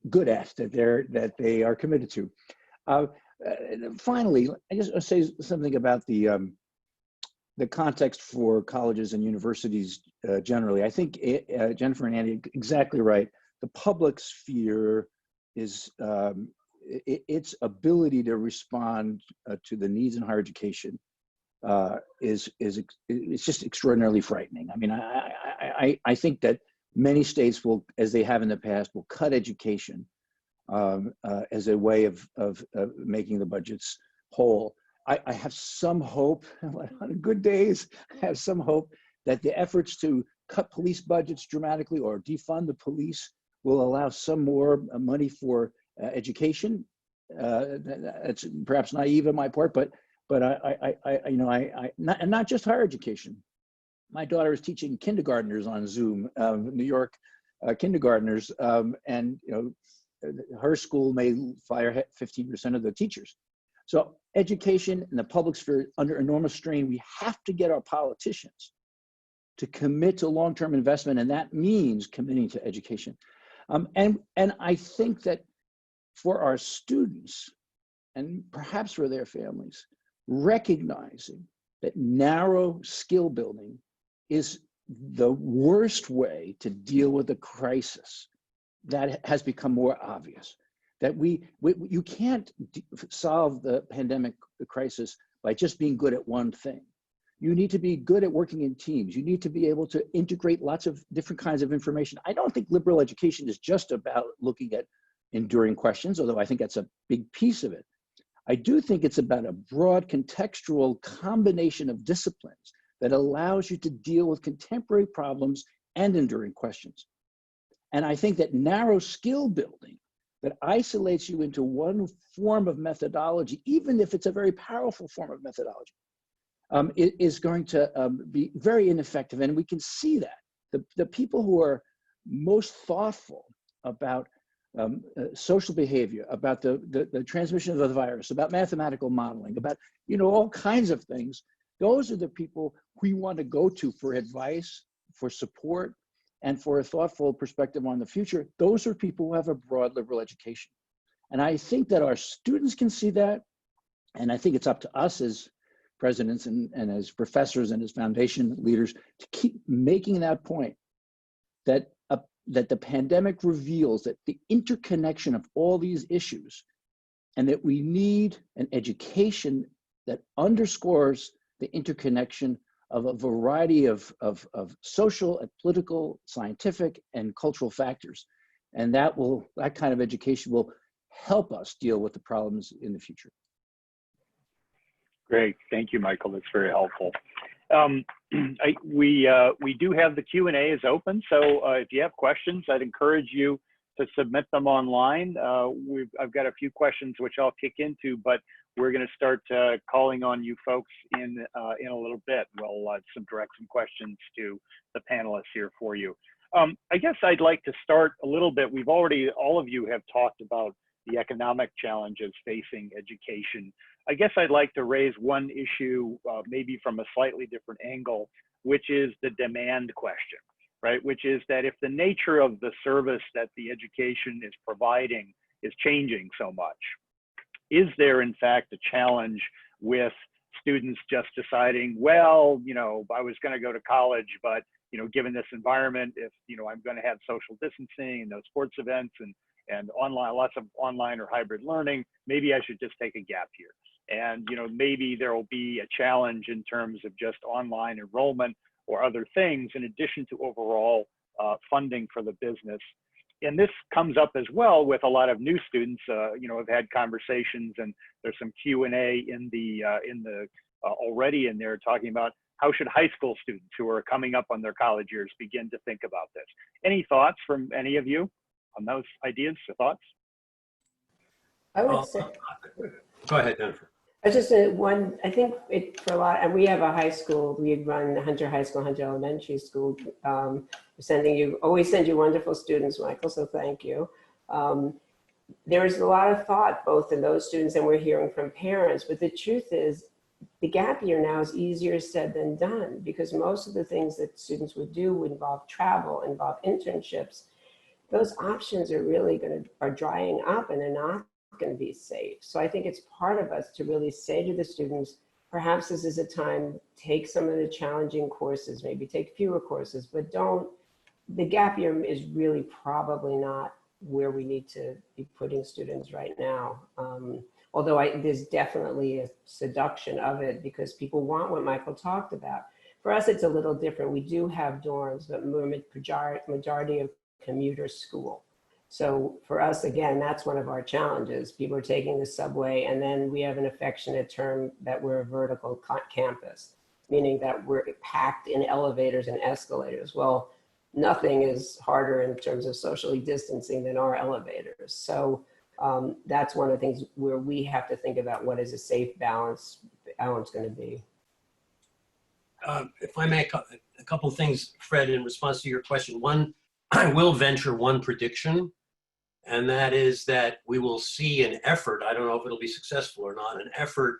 good at, that they are committed to. Finally, I just want to say something about the context for colleges and universities generally. I think Jennifer and Andy are exactly right. The public sphere is its ability to respond to the needs in higher education it's just extraordinarily frightening. I mean, I think that many states will, as they have in the past, will cut education as a way of making the budgets whole. I have some hope, on good days, I have some hope that the efforts to cut police budgets dramatically or defund the police will allow some more money for education. It's perhaps naive on my part, but not just higher education, My daughter is teaching kindergartners on Zoom, New York kindergartners, and her school may fire 15% of the teachers. So education in the public sphere under enormous strain. We have to get our politicians to commit to long-term investment, and that means committing to education. And I think that for our students, and perhaps for their families, recognizing that narrow skill building is the worst way to deal with a crisis that has become more obvious. That you can't solve the pandemic crisis by just being good at one thing. You need to be good at working in teams. You need to be able to integrate lots of different kinds of information. I don't think liberal education is just about looking at enduring questions, although I think that's a big piece of it. I do think it's about a broad contextual combination of disciplines that allows you to deal with contemporary problems and enduring questions. And I think that narrow skill building that isolates you into one form of methodology, even if it's a very powerful form of methodology, is going to be very ineffective. And we can see that. The people who are most thoughtful about social behavior, about the transmission of the virus, about mathematical modeling, about all kinds of things, those are the people we want to go to for advice, for support, and for a thoughtful perspective on the future. Those are people who have a broad liberal education. And I think that our students can see that. And I think it's up to us as presidents and as professors and as foundation leaders to keep making that point, that the pandemic reveals that the interconnection of all these issues, and that we need an education that underscores the interconnection of a variety of social and political, scientific, and cultural factors. And that kind of education will help us deal with the problems in the future. Great, thank you, Michael. That's very helpful. We do have the Q&A is open, so if you have questions, I'd encourage you to submit them online. I've got a few questions which I'll kick into, but we're going to start calling on you folks in a little bit. We'll direct some questions to the panelists here for you. I guess I'd like to start a little bit. All of you have talked about the economic challenges facing education. I guess I'd like to raise one issue, maybe from a slightly different angle, which is the demand question, right? Which is that if the nature of the service that the education is providing is changing so much, is there in fact a challenge with students just deciding, well, I was going to go to college, but given this environment, if I'm going to have social distancing and no sports events and online, lots of online or hybrid learning, maybe I should just take a gap year. And maybe there will be a challenge in terms of just online enrollment or other things in addition to overall funding for the business. And this comes up as well with a lot of new students. I've had conversations, and there's some Q&A in the already in there talking about how should high school students who are coming up on their college years begin to think about this. Any thoughts from any of you on those ideas or thoughts? I would say, Go ahead, Jennifer. I just I think for a lot, and we have a high school, we run Hunter High School, Hunter Elementary School. Always send you wonderful students, Michael, so thank you. There's a lot of thought both in those students, and we're hearing from parents, but the truth is the gap year now is easier said than done, because most of the things that students would do would involve travel, involve internships. Those options are drying up, and they're not going to be safe. So I think it's part of us to really say to the students, perhaps this is a time, take some of the challenging courses, maybe take fewer courses, but the gap year is really probably not where we need to be putting students right now. Although there's definitely a seduction of it because people want what Michael talked about. For us, it's a little different. We do have dorms, but majority of commuter school. So for us, again, that's one of our challenges. People are taking the subway, and then we have an affectionate term that we're a vertical campus, meaning that we're packed in elevators and escalators. Well, nothing is harder in terms of socially distancing than our elevators. So that's one of the things where we have to think about what is a safe balance going to be. if I may, a couple of things, Fred, in response to your question. One, I will venture one prediction, and that is that we will see an effort, I don't know if it'll be successful or not, an effort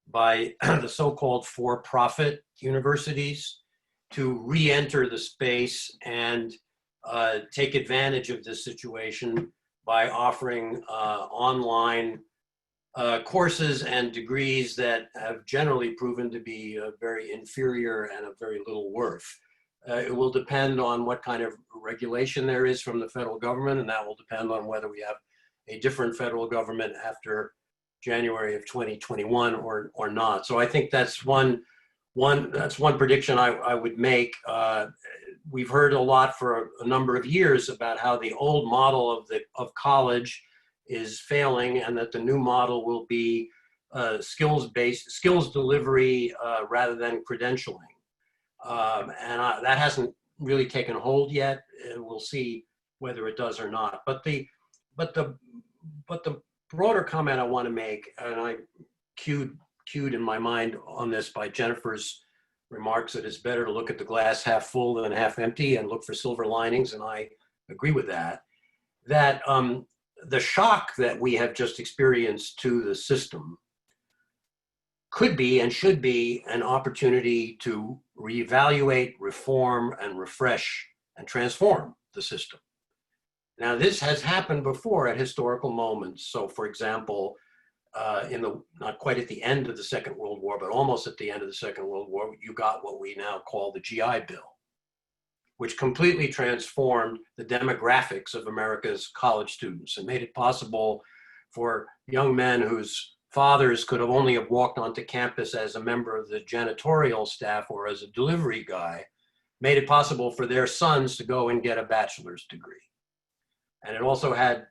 by the so-called for-profit universities to re-enter the space and take advantage of this situation by offering online courses and degrees that have generally proven to be very inferior and of very little worth. It will depend on what kind of regulation there is from the federal government, and that will depend on whether we have a different federal government after January of 2021 or not. So I think that's one prediction I would make. We've heard a lot for a number of years about how the old model of college is failing, and that the new model will be skills delivery rather than credentialing. That hasn't really taken hold yet. We'll see whether it does or not. But the broader comment I want to make, and I cued in my mind on this by Jennifer's remarks, that it's better to look at the glass half full than half empty and look for silver linings, and I agree with that. That the shock that we have just experienced to the system could be and should be an opportunity to reevaluate, reform, and refresh and transform the system. Now, this has happened before at historical moments. So, for example, not quite at the end of the Second World War, but almost at the end of the Second World War, you got what we now call the GI Bill, which completely transformed the demographics of America's college students and made it possible for young men whose fathers could have only have walked onto campus as a member of the janitorial staff or as a delivery guy, made it possible for their sons to go and get a bachelor's degree. And it also had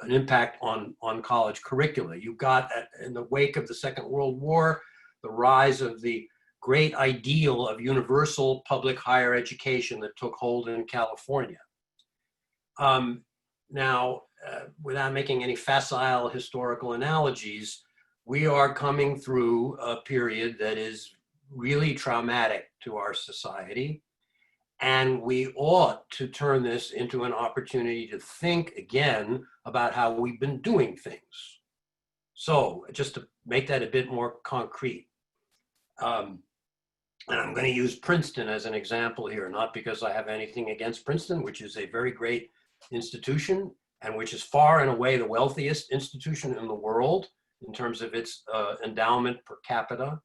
an impact on college curricula. You got, in the wake of the Second World War, the rise of the great ideal of universal public higher education that took hold in California. Now, without making any facile historical analogies, we are coming through a period that is really traumatic to our society. And we ought to turn this into an opportunity to think again about how we've been doing things. So just to make that a bit more concrete, and I'm going to use Princeton as an example here, not because I have anything against Princeton, which is a very great institution and which is far and away the wealthiest institution in the world in terms of its endowment per capita.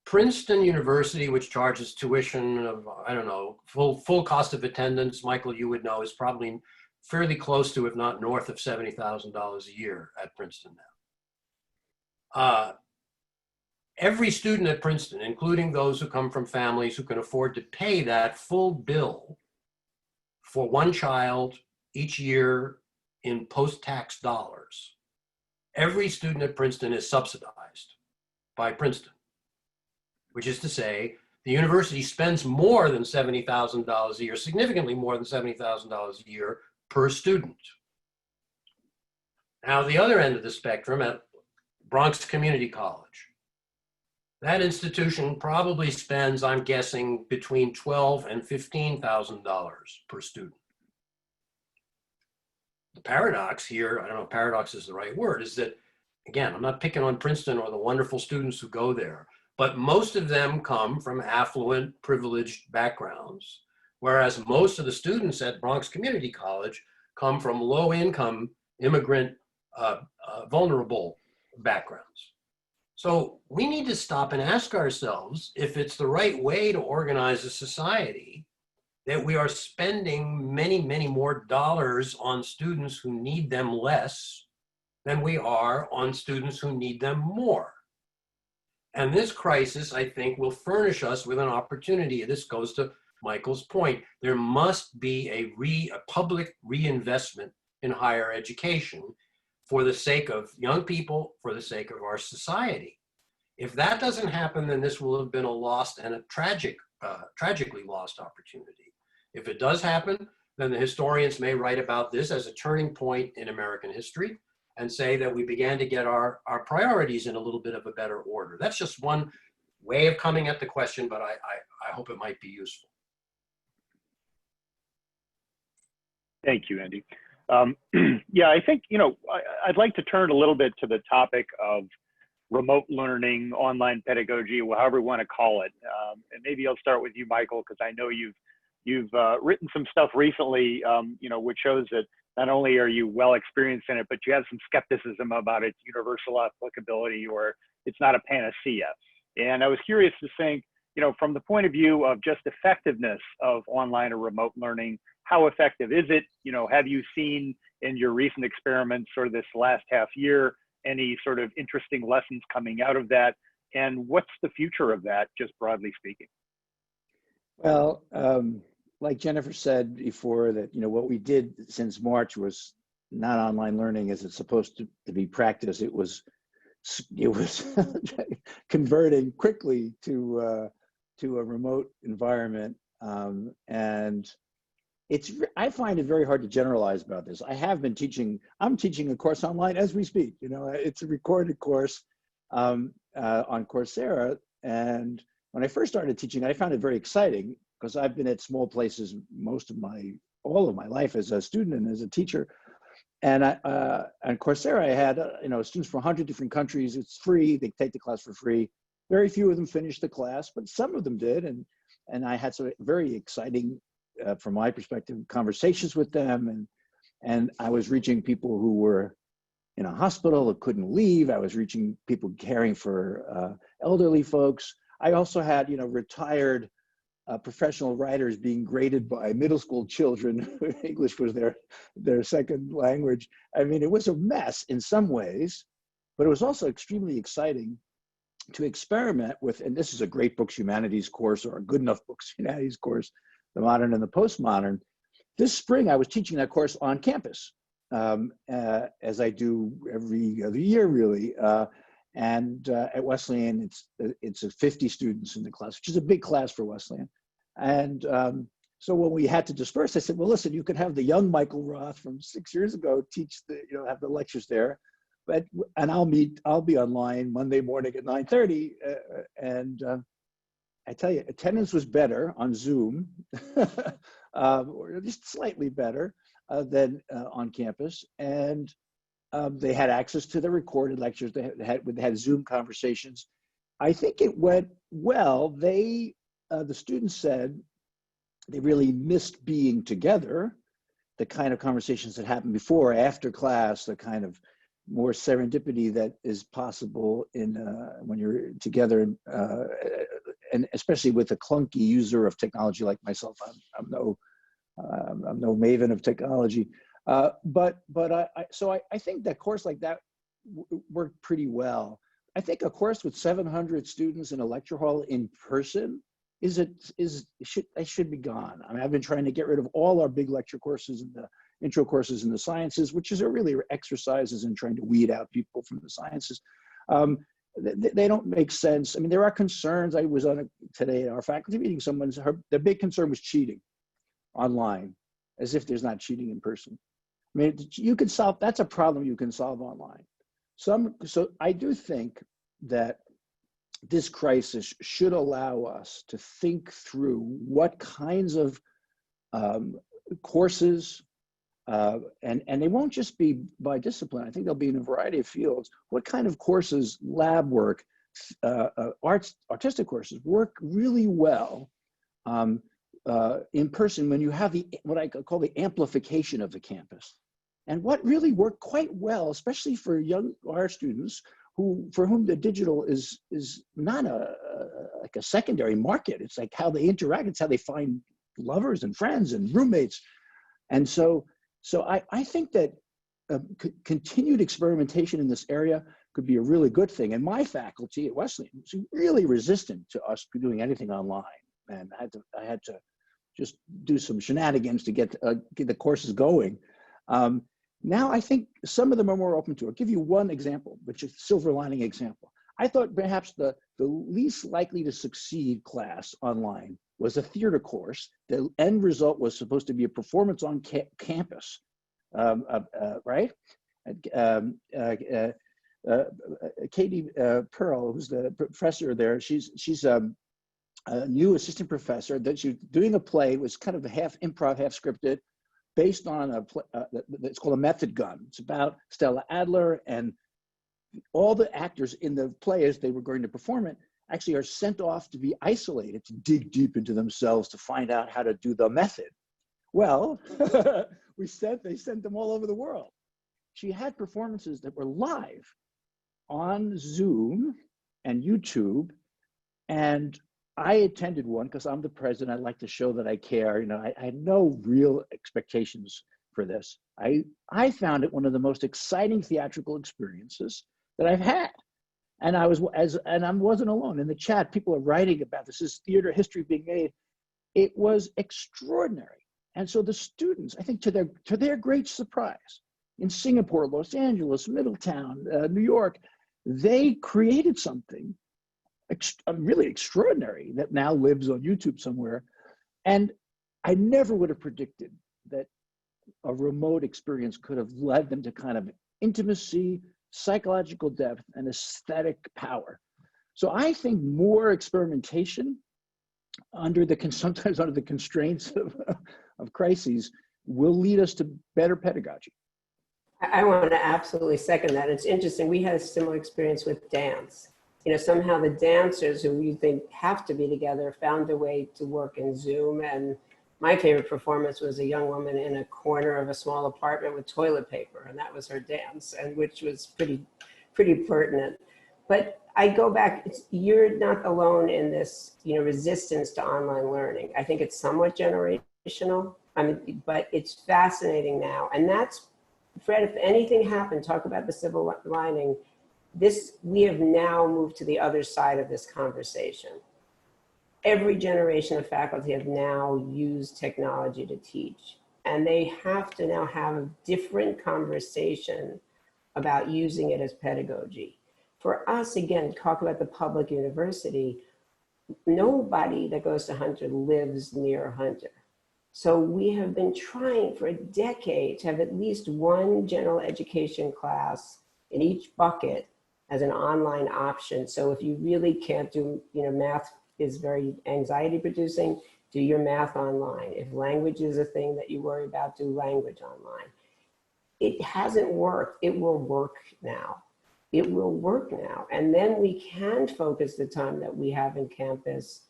Princeton University, which charges tuition of, I don't know, full cost of attendance, Michael, you would know, is probably fairly close to, if not north of $70,000 a year at Princeton now. Every student at Princeton, including those who come from families who can afford to pay that full bill for one child each year in post-tax dollars, every student at Princeton is subsidized by Princeton, which is to say the university spends more than $70,000 a year, significantly more than $70,000 a year per student. Now, the other end of the spectrum at Bronx Community College, that institution probably spends, I'm guessing, between $12,000 and $15,000 per student. The paradox here, I don't know if paradox is the right word, is that, again, I'm not picking on Princeton or the wonderful students who go there, but most of them come from affluent, privileged backgrounds, whereas most of the students at Bronx Community College come from low-income, immigrant, vulnerable backgrounds. So we need to stop and ask ourselves if it's the right way to organize a society that we are spending many, many more dollars on students who need them less than we are on students who need them more. And this crisis, I think, will furnish us with an opportunity. This goes to Michael's point. There must be a public reinvestment in higher education for the sake of young people, for the sake of our society. If that doesn't happen, then this will have been a lost and a tragically lost opportunity. If it does happen, then the historians may write about this as a turning point in American history and say that we began to get our priorities in a little bit of a better order. That's just one way of coming at the question, but I hope it might be useful. Thank you, Andy. Yeah, I think, I'd like to turn a little bit to the topic of remote learning, online pedagogy, however you want to call it. And maybe I'll start with you, Michael, because I know you've written some stuff recently, which shows that not only are you well experienced in it, but you have some skepticism about its universal applicability, or it's not a panacea. And I was curious to think, from the point of view of just effectiveness of online or remote learning, how effective is it? Have you seen in your recent experiments or this last half year any sort of interesting lessons coming out of that? And what's the future of that, just broadly speaking? Well, like Jennifer said before, that what we did since March was not online learning as it's supposed to be practiced. It was converting quickly to a remote environment, and I find it very hard to generalize about this. I have been teaching. I'm teaching a course online as we speak. It's a recorded course on Coursera, and when I first started teaching, I found it very exciting because I've been at small places all of my life as a student and as a teacher. And on Coursera, I had students from 100 different countries. It's free. They take the class for free. Very few of them finished the class, but some of them did. And I had some very exciting, from my perspective, conversations with them. And I was reaching people who were in a hospital that couldn't leave. I was reaching people caring for elderly folks. I also had, retired professional writers being graded by middle school children. English was their second language. I mean, it was a mess in some ways, but it was also extremely exciting to experiment with, and this is a great books humanities course, or a good enough books humanities course, the modern and the postmodern. This spring, I was teaching that course on campus, as I do every other year, really. And at Wesleyan, it's 50 students in the class, which is a big class for Wesleyan. And so when we had to disperse, I said, well, listen, you could have the young Michael Roth from 6 years ago teach have the lectures there, and I'll be online Monday morning at 9:30. And I tell you, attendance was better on Zoom, or just slightly better than on campus. And they had access to the recorded lectures. They had Zoom conversations. I think it went well. The students said they really missed being together, the kind of conversations that happened before, after class, the kind of more serendipity that is possible when you're together, and especially with a clunky user of technology like myself. I'm no maven of technology. But I think that course like that worked pretty well. I think a course with 700 students in a lecture hall in person should be gone. I mean, I've been trying to get rid of all our big lecture courses and the intro courses in the sciences, which is really exercises in trying to weed out people from the sciences. They don't make sense. I mean, there are concerns. I was on today at our faculty meeting. The big concern was cheating online, as if there's not cheating in person. I mean, that's a problem you can solve online. So I do think that this crisis should allow us to think through what kinds of courses, and they won't just be by discipline. I think they'll be in a variety of fields. What kind of courses, lab work, artistic courses work really well in person when you have what I call the amplification of the campus. And what really worked quite well, especially for our students, for whom the digital is not like a secondary market. It's like how they interact. It's how they find lovers and friends and roommates. And so I think that continued experimentation in this area could be a really good thing. And my faculty at Wesleyan was really resistant to us doing anything online. And I had to just do some shenanigans to get the courses going. Now I think some of them are more open to it. I'll give you one example, which is a silver lining example. I thought perhaps the least likely to succeed class online was a theater course. The end result was supposed to be a performance on campus, right? Katie Pearl, who's the professor there, she's a new assistant professor that she's doing a play. It was kind of half improv, half scripted, based on a play, it's called A Method Gun. It's about Stella Adler, and all the actors in the play, as they were going to perform it, actually are sent off to be isolated, to dig deep into themselves to find out how to do the method. Well, they sent them all over the world. She had performances that were live on Zoom and YouTube, and I attended one because I'm the president. I like to show that I care. You know, I had no real expectations for this. I found it one of the most exciting theatrical experiences that I've had. And I wasn't alone. In the chat, people are writing about this is theater history being made. It was extraordinary. And so the students, I think to their great surprise, in Singapore, Los Angeles, Middletown, New York, they created something really extraordinary that now lives on YouTube somewhere. And I never would have predicted that a remote experience could have led them to kind of intimacy, psychological depth, and aesthetic power. So I think more experimentation sometimes under the constraints of crises will lead us to better pedagogy. I want to absolutely second that. It's interesting. We had a similar experience with dance. You know, somehow the dancers who you think have to be together found a way to work in Zoom. And my favorite performance was a young woman in a corner of a small apartment with toilet paper, and that was her dance, and which was pretty pertinent. But I go back, you're not alone in this, you know, resistance to online learning. I think it's somewhat generational. I mean, but it's fascinating now. And that's, Fred, if anything happened, talk about the silver lining. We have now moved to the other side of this conversation. Every generation of faculty have now used technology to teach, and they have to now have a different conversation about using it as pedagogy. For us, again, talk about the public university, nobody that goes to Hunter lives near Hunter. So we have been trying for a decade to have at least one general education class in each bucket as an online option. So if you really can't do, you know, math is very anxiety producing, do your math online. If language is a thing that you worry about, do language online. It hasn't worked. It will work now. It will work now. And then we can focus the time that we have in campus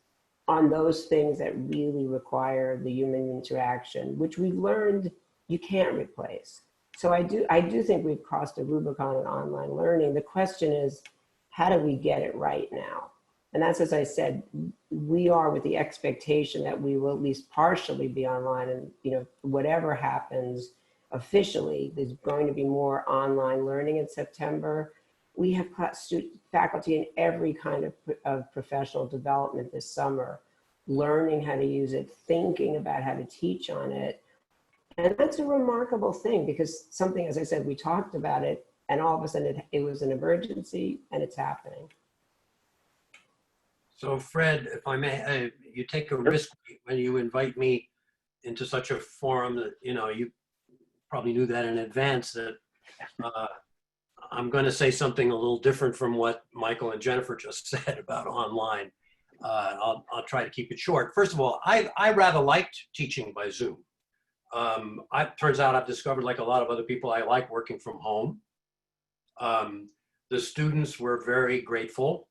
on those things that really require the human interaction, which we learned you can't replace. So I do think we've crossed a Rubicon in online learning. The question is, how do we get it right now? And that's, as I said, we are with the expectation that we will at least partially be online, and, you know, whatever happens officially, there's going to be more online learning in September. We have faculty in every kind of professional development this summer, learning how to use it, thinking about how to teach on it. And that's a remarkable thing, because something, as I said, we talked about it, and all of a sudden it was an emergency, and it's happening. So Fred, if I may, you take a risk when you invite me into such a forum that, you know, you probably knew that in advance, that I'm going to say something a little different from what Michael and Jennifer just said about online. I'll try to keep it short. First of all, I rather liked teaching by Zoom. Turns out I've discovered, like a lot of other people, I like working from home. The students were very grateful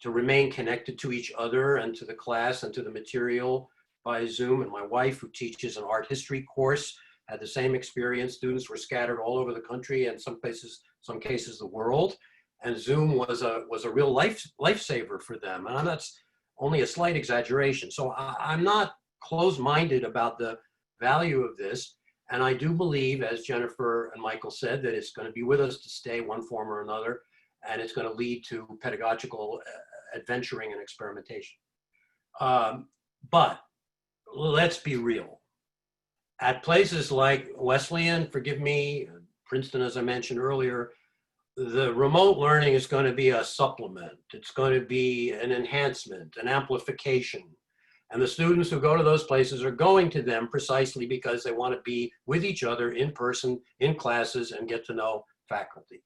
to remain connected to each other and to the class and to the material by Zoom. And my wife, who teaches an art history course, had the same experience. Students were scattered all over the country and some cases the world. And Zoom was a real lifesaver for them. And that's only a slight exaggeration. So I'm not closed-minded about the value of this. And I do believe, as Jennifer and Michael said, that it's going to be with us to stay one form or another. And it's going to lead to pedagogical adventuring and experimentation. But let's be real. At places like Wesleyan, forgive me, Princeton, as I mentioned earlier, the remote learning is going to be a supplement. It's going to be an enhancement, an amplification. And the students who go to those places are going to them precisely because they want to be with each other in person, in classes, and get to know faculty.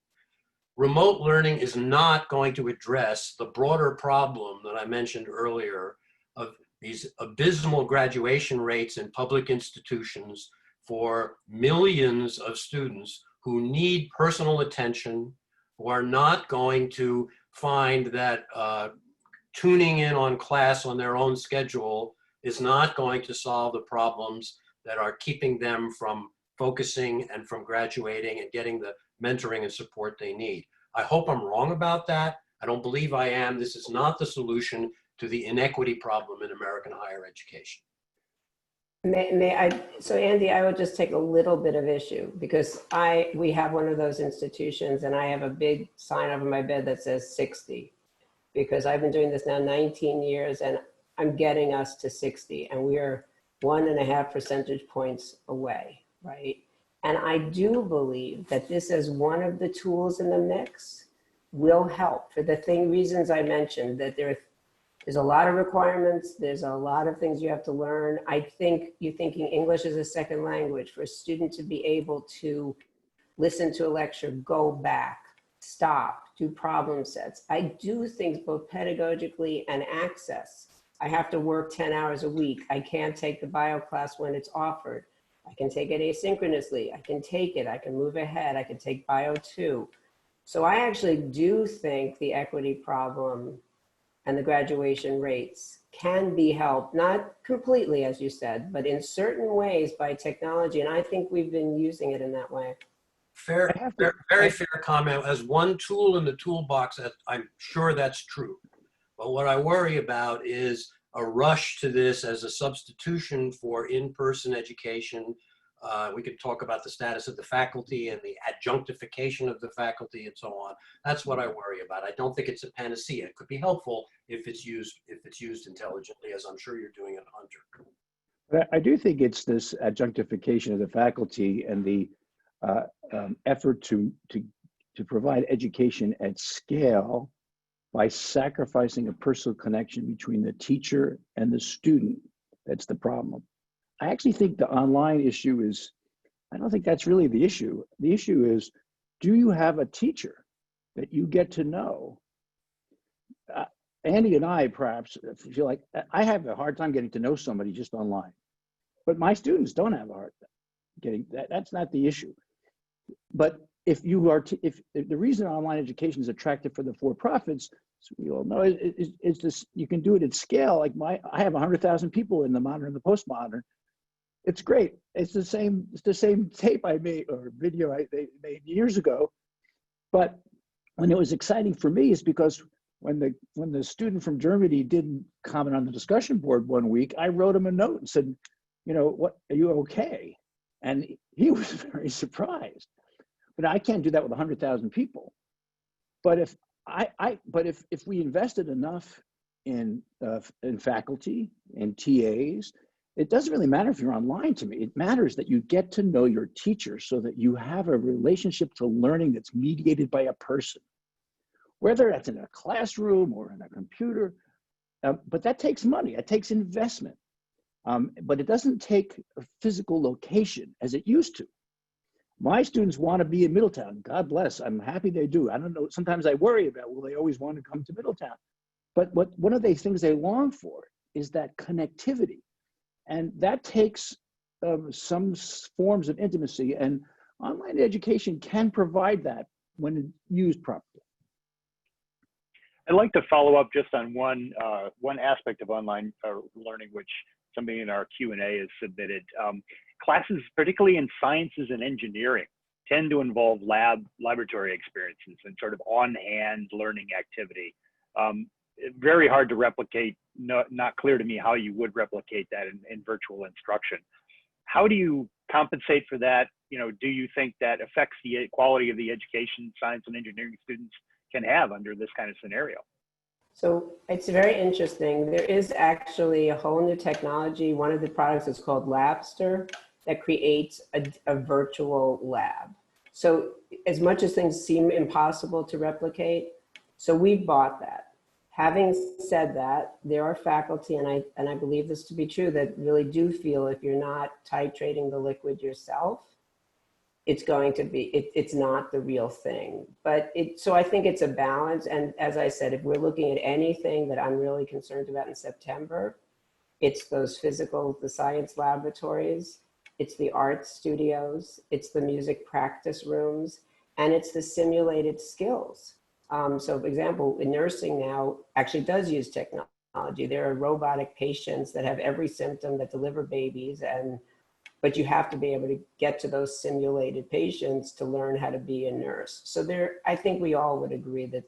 remote learning is not going to address the broader problem that I mentioned earlier of these abysmal graduation rates in public institutions for millions of students who need personal attention, who are not going to find that tuning in on class on their own schedule is not going to solve the problems that are keeping them from focusing and from graduating and getting the mentoring and support they need. I hope I'm wrong about that. I don't believe I am. This is not the solution to the inequity problem in American higher education. So Andy, I would just take a little bit of issue because we have one of those institutions and I have a big sign over my bed that says 60 because I've been doing this now 19 years and I'm getting us to 60 and we are 1.5 percentage points away, right? And I do believe that this as one of the tools in the mix will help for the reasons I mentioned, that there's a lot of requirements, there's a lot of things you have to learn. I think you thinking English as a second language for a student to be able to listen to a lecture, go back, stop, do problem sets. I do think both pedagogically and access. I have to work 10 hours a week. I can't take the bio class when it's offered. I can take it asynchronously. I can take it, I can move ahead. I can take bio 2. So I actually do think the equity problem and the graduation rates can be helped, not completely, as you said, but in certain ways by technology. And I think we've been using it in that way. Very fair comment. As one tool in the toolbox, I'm sure that's true. But what I worry about is a rush to this as a substitution for in-person education. We could talk about the status of the faculty and the adjunctification of the faculty and so on. That's what I worry about. I don't think it's a panacea. It could be helpful if it's used intelligently, as I'm sure you're doing at Hunter. But I do think it's this adjunctification of the faculty and the effort to provide education at scale by sacrificing a personal connection between the teacher and the student. That's the problem. I actually think the online issue I don't think that's really the issue. The issue is, do you have a teacher that you get to know? Andy and I perhaps feel like I have a hard time getting to know somebody just online, but my students don't have a hard time getting that. That's not the issue. But if you are, if the reason online education is attractive for the for-profits, so we all know, is this: you can do it at scale. Like I have 100,000 people in the modern and the postmodern. It's great. It's the same tape I made or video they made years ago. But when it was exciting for me is because when the student from Germany didn't comment on the discussion board one week, I wrote him a note and said, you know, what, are you okay? And he was very surprised. But I can't do that with 100,000 people. But if we invested enough in faculty and TAs, it doesn't really matter if you're online to me. It matters that you get to know your teacher so that you have a relationship to learning that's mediated by a person, whether that's in a classroom or in a computer. But that takes money, it takes investment. But it doesn't take a physical location as it used to. My students want to be in Middletown. God bless, I'm happy they do. I don't know, sometimes I worry about, will they always want to come to Middletown? But one of the things they long for is that connectivity. And that takes some forms of intimacy, and online education can provide that when used properly. I'd like to follow up just on one aspect of online learning, which somebody in our Q&A has submitted. Classes, particularly in sciences and engineering, tend to involve laboratory experiences and sort of on-hand learning activity. Very hard to replicate, not clear to me how you would replicate that in virtual instruction. How do you compensate for that? You know, do you think that affects the quality of the education science and engineering students can have under this kind of scenario? So it's very interesting. There is actually a whole new technology. One of the products is called Labster that creates a virtual lab. So as much as things seem impossible to replicate, so we bought that. Having said that, there are faculty, and I believe this to be true, that really do feel if you're not titrating the liquid yourself, it's going to be, it's not the real thing. But so I think it's a balance. And as I said, if we're looking at anything that I'm really concerned about in September, it's those the science laboratories, it's the art studios, it's the music practice rooms, and it's the simulated skills. So for example, in nursing now actually does use technology. There are robotic patients that have every symptom that deliver babies, but you have to be able to get to those simulated patients to learn how to be a nurse. So I think we all would agree that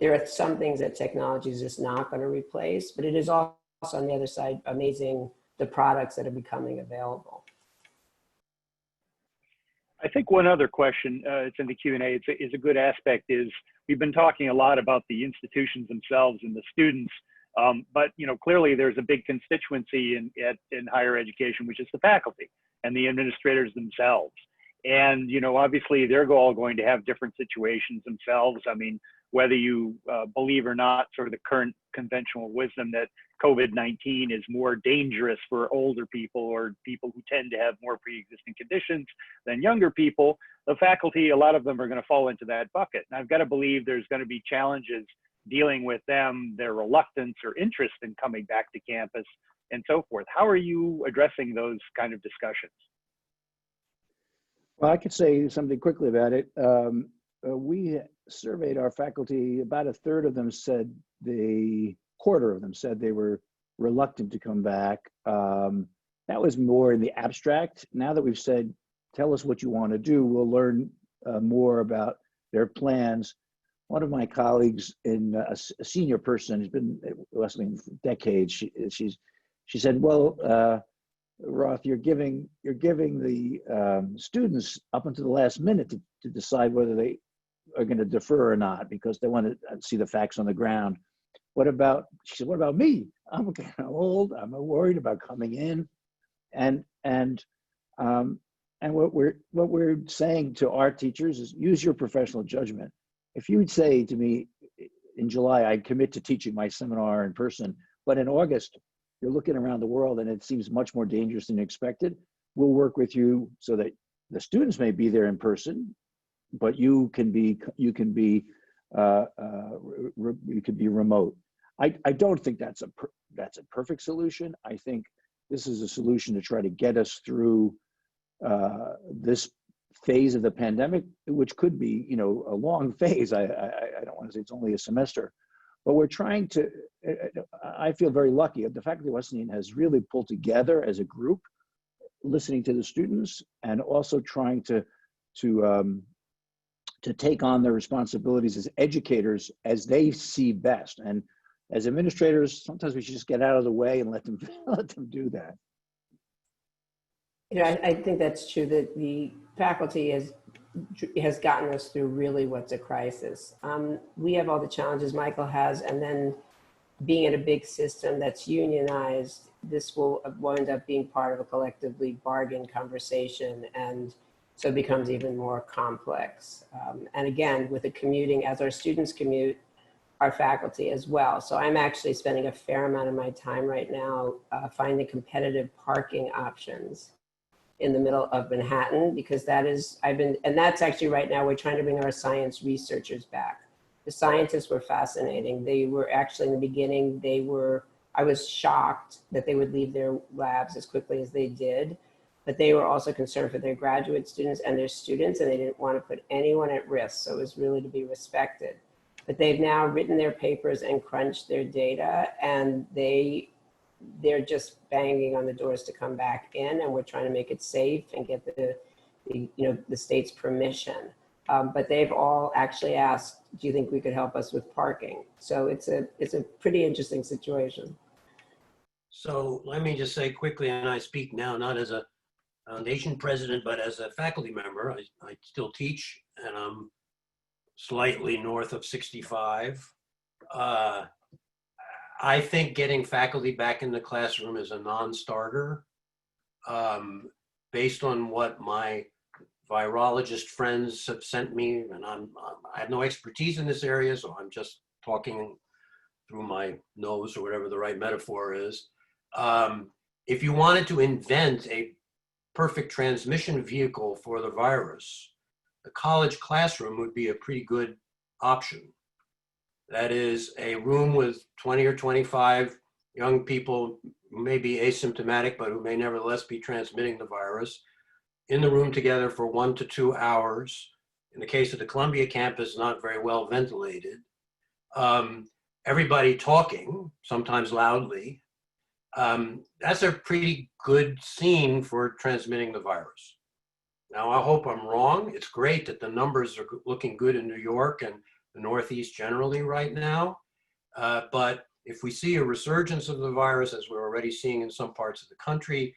there are some things that technology is just not going to replace, but it is also on the other side amazing the products that are becoming available. I think one other question, it's in the Q&A, is a good aspect is we've been talking a lot about the institutions themselves and the students, but clearly there's a big constituency in higher education, which is the faculty and the administrators themselves. And obviously they're all going to have different situations themselves. I mean, whether you believe or not, sort of the current conventional wisdom that COVID-19 is more dangerous for older people or people who tend to have more pre-existing conditions than younger people, the faculty, a lot of them are going to fall into that bucket. And I've got to believe there's going to be challenges dealing with them, their reluctance or interest in coming back to campus and so forth. How are you addressing those kind of discussions? Well, I could say something quickly about it. We surveyed our faculty. About a third of them said quarter of them said they were reluctant to come back. That was more in the abstract. Now that we've said, tell us what you want to do, we'll learn more about their plans. One of my colleagues, a senior person who's been at Wesleyan for decades, she said, well, Roth, you're giving the students up until the last minute to decide whether they are going to defer or not because they want to see the facts on the ground. She said, what about me? I'm kind of old. I'm worried about coming in, and what we're saying to our teachers is use your professional judgment. If you would say to me in July, I commit to teaching my seminar in person, but in August you're looking around the world and it seems much more dangerous than expected, we'll work with you so that the students may be there in person, but you can be remote. I don't think that's a perfect solution. I think this is a solution to try to get us through this phase of the pandemic, which could be a long phase. I don't want to say it's only a semester, but we're trying to. I feel very lucky. The faculty of Wesleyan has really pulled together as a group, listening to the students and also trying to take on their responsibilities as educators as they see best. And as administrators, sometimes we should just get out of the way and let them do that. I think that's true that the faculty has gotten us through really what's a crisis. We have all the challenges Michael has, and then being in a big system that's unionized, this will wind up being part of a collectively bargained conversation, and so it becomes even more complex. And again, with the commuting, as our students commute, our faculty as well. So I'm actually spending a fair amount of my time right now finding competitive parking options in the middle of Manhattan, because that's actually right now, we're trying to bring our science researchers back. The scientists were fascinating. They were actually in the beginning, I was shocked that they would leave their labs as quickly as they did, but they were also concerned for their graduate students and their students, and they didn't want to put anyone at risk. So it was really to be respected. But they've now written their papers and crunched their data, and they're just banging on the doors to come back in, and we're trying to make it safe and get the state's permission. But they've all actually asked, do you think we could help us with parking? So it's a pretty interesting situation. So let me just say quickly, and I speak now not as a foundation president, but as a faculty member. I still teach, and I'm slightly north of 65. I think getting faculty back in the classroom is a non-starter. Based on what my virologist friends have sent me, and I have no expertise in this area, so I'm just talking through my nose or whatever the right metaphor is. If you wanted to invent a perfect transmission vehicle for the virus, the college classroom would be a pretty good option. That is a room with 20 or 25 young people who may be asymptomatic, but who may nevertheless be transmitting the virus, in the room together for 1 to 2 hours. In the case of the Columbia campus, not very well ventilated. Everybody talking, sometimes loudly. That's a pretty good scene for transmitting the virus. Now, I hope I'm wrong. It's great that the numbers are looking good in New York and the Northeast generally right now. But if we see a resurgence of the virus, as we're already seeing in some parts of the country,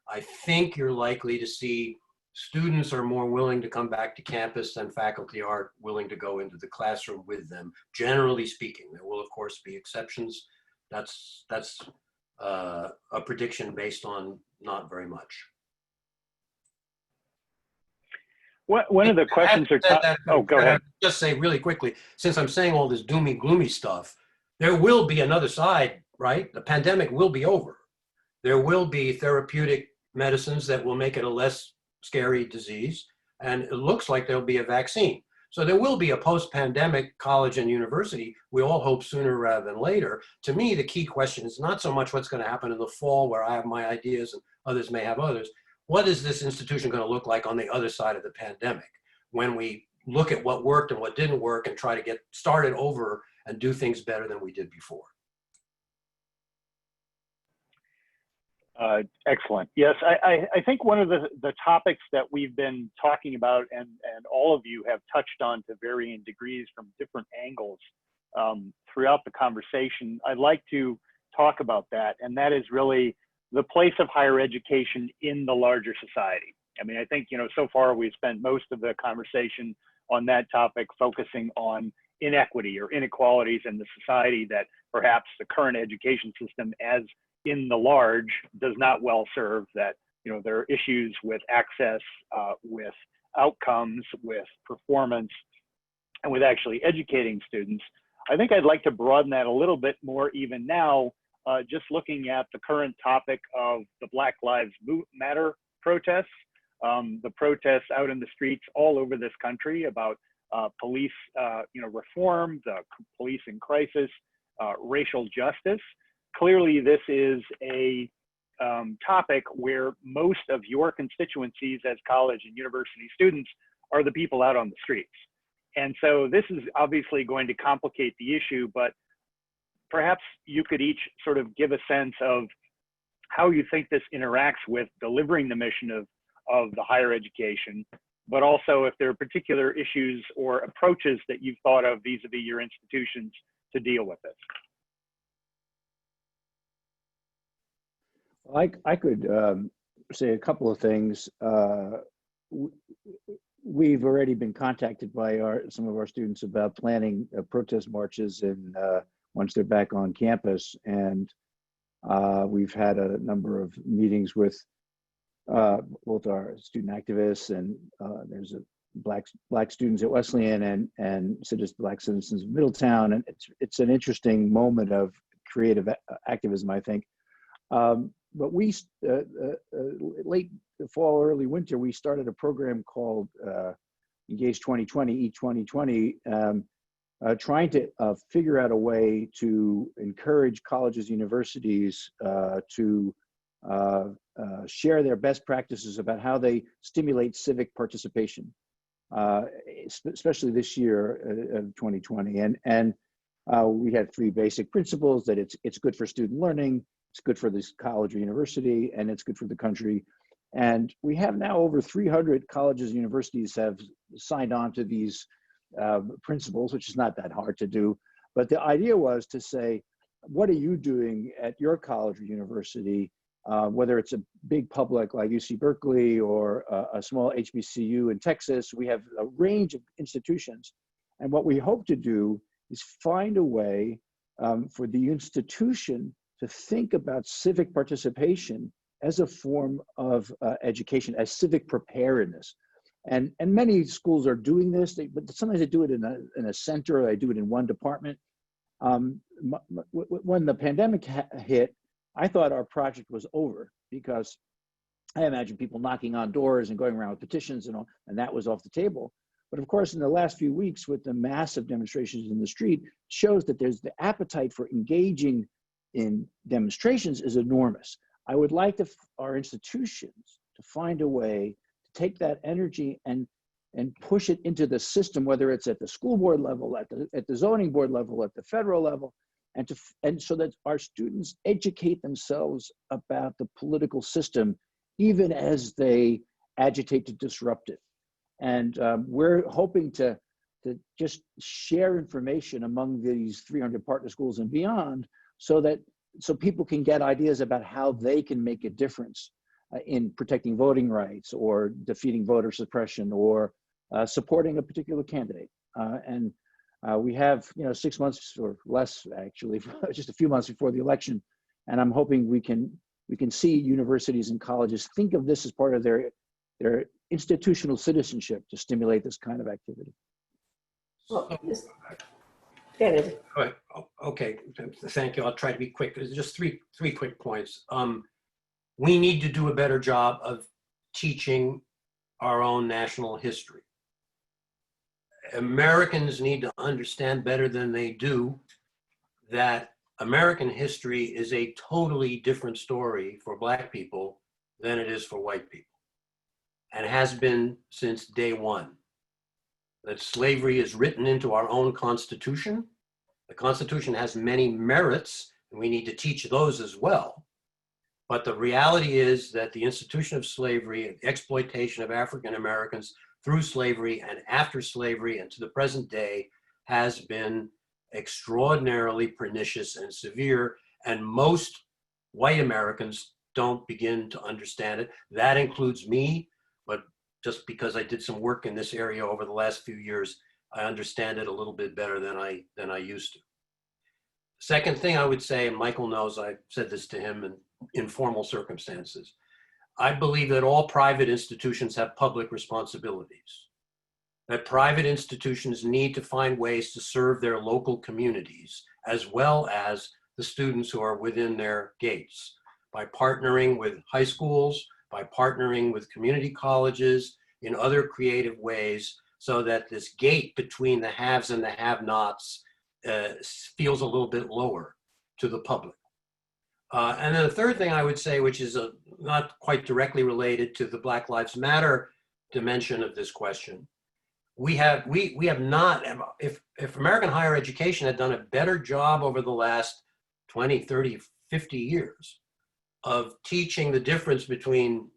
I think you're likely to see students are more willing to come back to campus than faculty are willing to go into the classroom with them, generally speaking. There will, of course, be exceptions. That's a prediction based on not very much. One of the questions oh, go ahead. Just say really quickly, since I'm saying all this doomy, gloomy stuff, there will be another side, right? The pandemic will be over. There will be therapeutic medicines that will make it a less scary disease. And it looks like there'll be a vaccine. So there will be a post-pandemic college and university. We all hope sooner rather than later. To me, the key question is not so much what's going to happen in the fall, where I have my ideas and others may have others. What is this institution going to look like on the other side of the pandemic, when we look at what worked and what didn't work and try to get started over and do things better than we did before? Excellent. Yes, I think one of the topics that we've been talking about and all of you have touched on to varying degrees from different angles throughout the conversation, I'd like to talk about that, and that is really the place of higher education in the larger society. I mean, I think, so far we've spent most of the conversation on that topic, focusing on inequity or inequalities in the society that perhaps the current education system as in the large does not well serve, that there are issues with access, with outcomes, with performance, and with actually educating students. I think I'd like to broaden that a little bit more even now, just looking at the current topic of the Black Lives Matter protests, the protests out in the streets all over this country about police reform, the police in crisis, racial justice. Clearly, this is a topic where most of your constituencies as college and university students are the people out on the streets. And so this is obviously going to complicate the issue, but perhaps you could each sort of give a sense of how you think this interacts with delivering the mission of the higher education, but also if there are particular issues or approaches that you've thought of vis-a-vis your institutions to deal with this. I could say a couple of things. We've already been contacted by some of our students about planning protest marches once they're back on campus, and we've had a number of meetings with both our student activists and there's a black students at Wesleyan and black citizens of Middletown, and it's an interesting moment of creative activism, I think. But we, late fall, early winter, we started a program called Engage 2020, Eat 2020, trying to figure out a way to encourage colleges, universities to share their best practices about how they stimulate civic participation, especially this year of 2020. And we had 3 basic principles: that it's good for student learning, it's good for this college or university, and it's good for the country. And we have now over 300 colleges and universities have signed on to these principles, which is not that hard to do. But the idea was to say, what are you doing at your college or university, whether it's a big public like UC Berkeley or a small HBCU in Texas? We have a range of institutions. And what we hope to do is find a way for the institution to think about civic participation as a form of education, as civic preparedness. And many schools are doing this, but sometimes they do it in a center, or they do it in one department. When the pandemic hit, I thought our project was over, because I imagine people knocking on doors and going around with petitions and all, and that was off the table. But of course, in the last few weeks with the massive demonstrations in the street, shows that there's the appetite for engaging in demonstrations is enormous. I would like our institutions to find a way to take that energy and push it into the system, whether it's at the school board level, at the zoning board level, at the federal level, and so that our students educate themselves about the political system, even as they agitate to disrupt it. And we're hoping to just share information among these 300 partner schools and beyond, so people can get ideas about how they can make a difference in protecting voting rights or defeating voter suppression or supporting a particular candidate. We have 6 months or less, actually, just a few months before the election, and I'm hoping we can see universities and colleges think of this as part of their institutional citizenship to stimulate this kind of activity. Well, Okay, thank you. I'll try to be quick. There's just three quick points. We need to do a better job of teaching our own national history. Americans need to understand better than they do that American history is a totally different story for Black people than it is for white people, and has been since day one. That slavery is written into our own Constitution. The Constitution has many merits, and we need to teach those as well. But the reality is that the institution of slavery, the exploitation of African Americans through slavery and after slavery and to the present day, has been extraordinarily pernicious and severe, and most white Americans don't begin to understand it. That includes me, but just because I did some work in this area over the last few years, I understand it a little bit better than I used to. Second thing I would say, and Michael knows I said this to him in informal circumstances, I believe that all private institutions have public responsibilities, that private institutions need to find ways to serve their local communities as well as the students who are within their gates, by partnering with high schools, by partnering with community colleges in other creative ways, so that this gate between the haves and the have-nots feels a little bit lower to the public. And then the third thing I would say, which is not quite directly related to the Black Lives Matter dimension of this question, we have not, if American higher education had done a better job over the last 20, 30, 50 years of teaching the difference between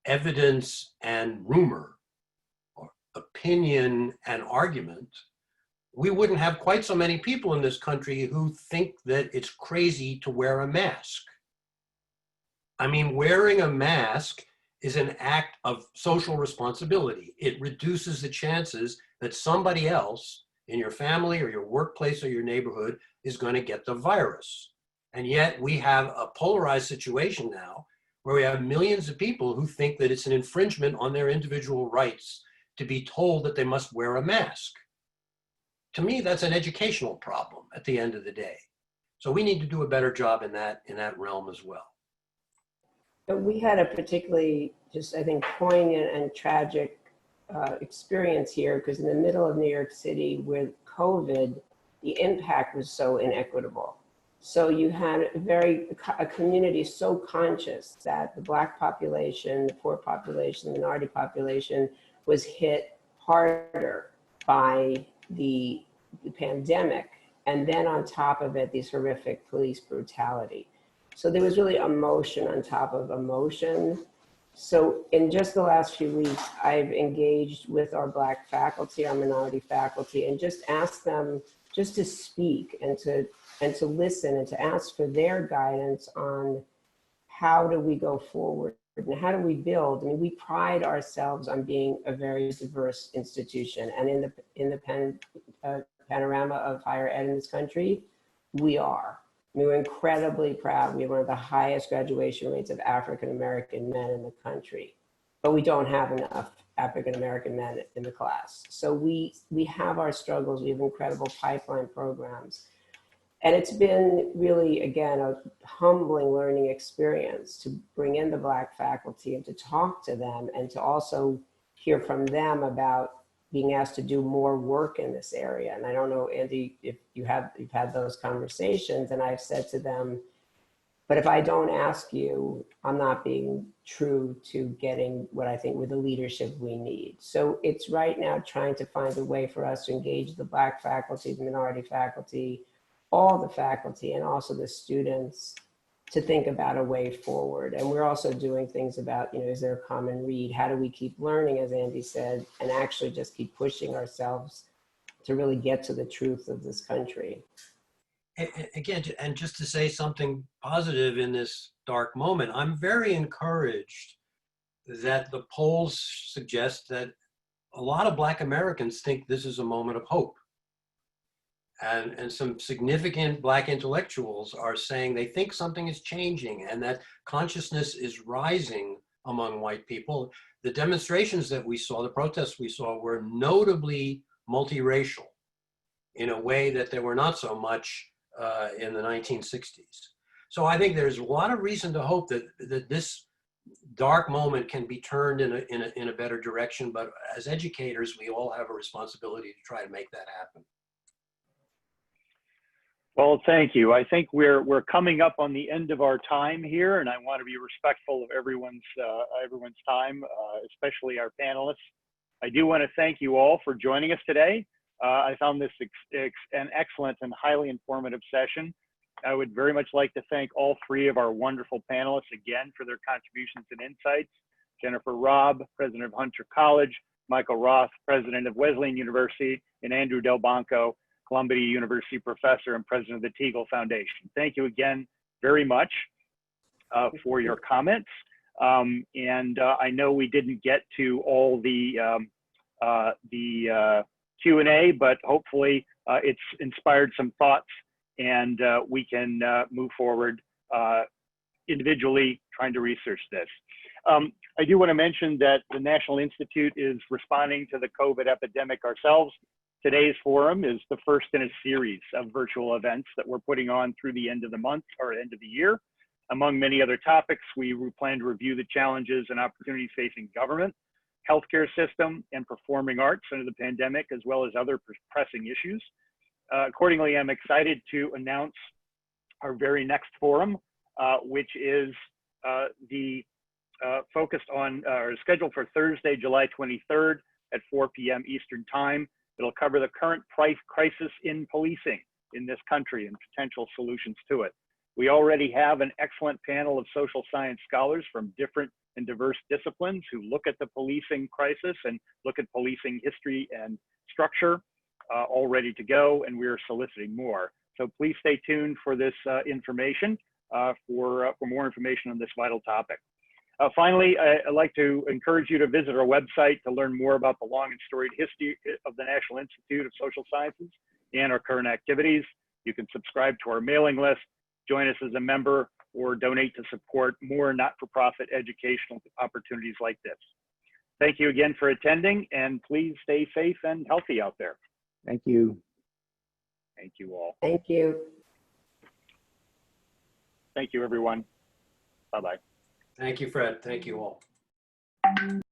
evidence and rumor, or opinion and argument, we wouldn't have quite so many people in this country who think that it's crazy to wear a mask. I mean, wearing a mask is an act of social responsibility. It reduces the chances that somebody else in your family or your workplace or your neighborhood is going to get the virus. And yet we have a polarized situation now where we have millions of people who think that it's an infringement on their individual rights to be told that they must wear a mask. To me, that's an educational problem at the end of the day. So we need to do a better job in that realm as well. But we had a particularly, just I think, poignant and tragic experience here, because in the middle of New York City with COVID, the impact was so inequitable. So you had a community so conscious that the Black population, the poor population, the minority population was hit harder by the pandemic. And then on top of it, these horrific police brutality. So there was really emotion on top of emotion. So in just the last few weeks, I've engaged with our Black faculty, our minority faculty, and just asked them just to speak and to listen and to ask for their guidance on how do we go forward and how do we build. I mean, we pride ourselves on being a very diverse institution, and in the panorama of higher ed in this country, we are. I mean, we're incredibly proud. We have one of the highest graduation rates of African-American men in the country, but we don't have enough African-American men in the class. So we have our struggles. We have incredible pipeline programs. And it's been really, again, a humbling learning experience to bring in the Black faculty and to talk to them and to also hear from them about being asked to do more work in this area. And I don't know, Andy, if you've had those conversations, and I've said to them, but if I don't ask you, I'm not being true to getting what I think with the leadership we need. So it's right now trying to find a way for us to engage the Black faculty, the minority faculty, all the faculty, and also the students to think about a way forward. And we're also doing things about, is there a common read? How do we keep learning, as Andy said, and actually just keep pushing ourselves to really get to the truth of this country? Again, and just to say something positive in this dark moment, I'm very encouraged that the polls suggest that a lot of Black Americans think this is a moment of hope. And some significant Black intellectuals are saying they think something is changing and that consciousness is rising among white people. The demonstrations that we saw, the protests we saw, were notably multiracial in a way that they were not so much in the 1960s. So I think there's a lot of reason to hope that this dark moment can be turned in a better direction. But as educators, we all have a responsibility to try to make that happen. Well, thank you. I think we're coming up on the end of our time here, and I want to be respectful of everyone's time, especially our panelists. I do want to thank you all for joining us today. I found this an excellent and highly informative session. I would very much like to thank all three of our wonderful panelists again for their contributions and insights. Jennifer Raab, president of Hunter College, Michael Roth, president of Wesleyan University, and Andrew Delbanco, Columbia University professor and president of the Teagle Foundation. Thank you again very much for your comments. I know we didn't get to all the Q&A, but hopefully it's inspired some thoughts, and we can move forward individually trying to research this. I do want to mention that the National Institute is responding to the COVID epidemic ourselves. Today's forum is the first in a series of virtual events that we're putting on through the end of the month or end of the year. Among many other topics, we plan to review the challenges and opportunities facing government, healthcare system, and performing arts under the pandemic, as well as other pressing issues. Accordingly, I'm excited to announce our very next forum, which is focused on, or scheduled for Thursday, July 23rd at 4 p.m. Eastern Time. It'll cover the current crisis in policing in this country and potential solutions to it. We already have an excellent panel of social science scholars from different and diverse disciplines who look at the policing crisis and look at policing history and structure, all ready to go, and we're soliciting more. So please stay tuned for this information, for more information on this vital topic. Finally, I'd like to encourage you to visit our website to learn more about the long and storied history of the National Institute of Social Sciences and our current activities. You can subscribe to our mailing list, join us as a member, or donate to support more not-for-profit educational opportunities like this. Thank you again for attending, and please stay safe and healthy out there. Thank you. Thank you all. Thank you. Thank you, everyone. Bye-bye. Thank you, Fred. Thank you all.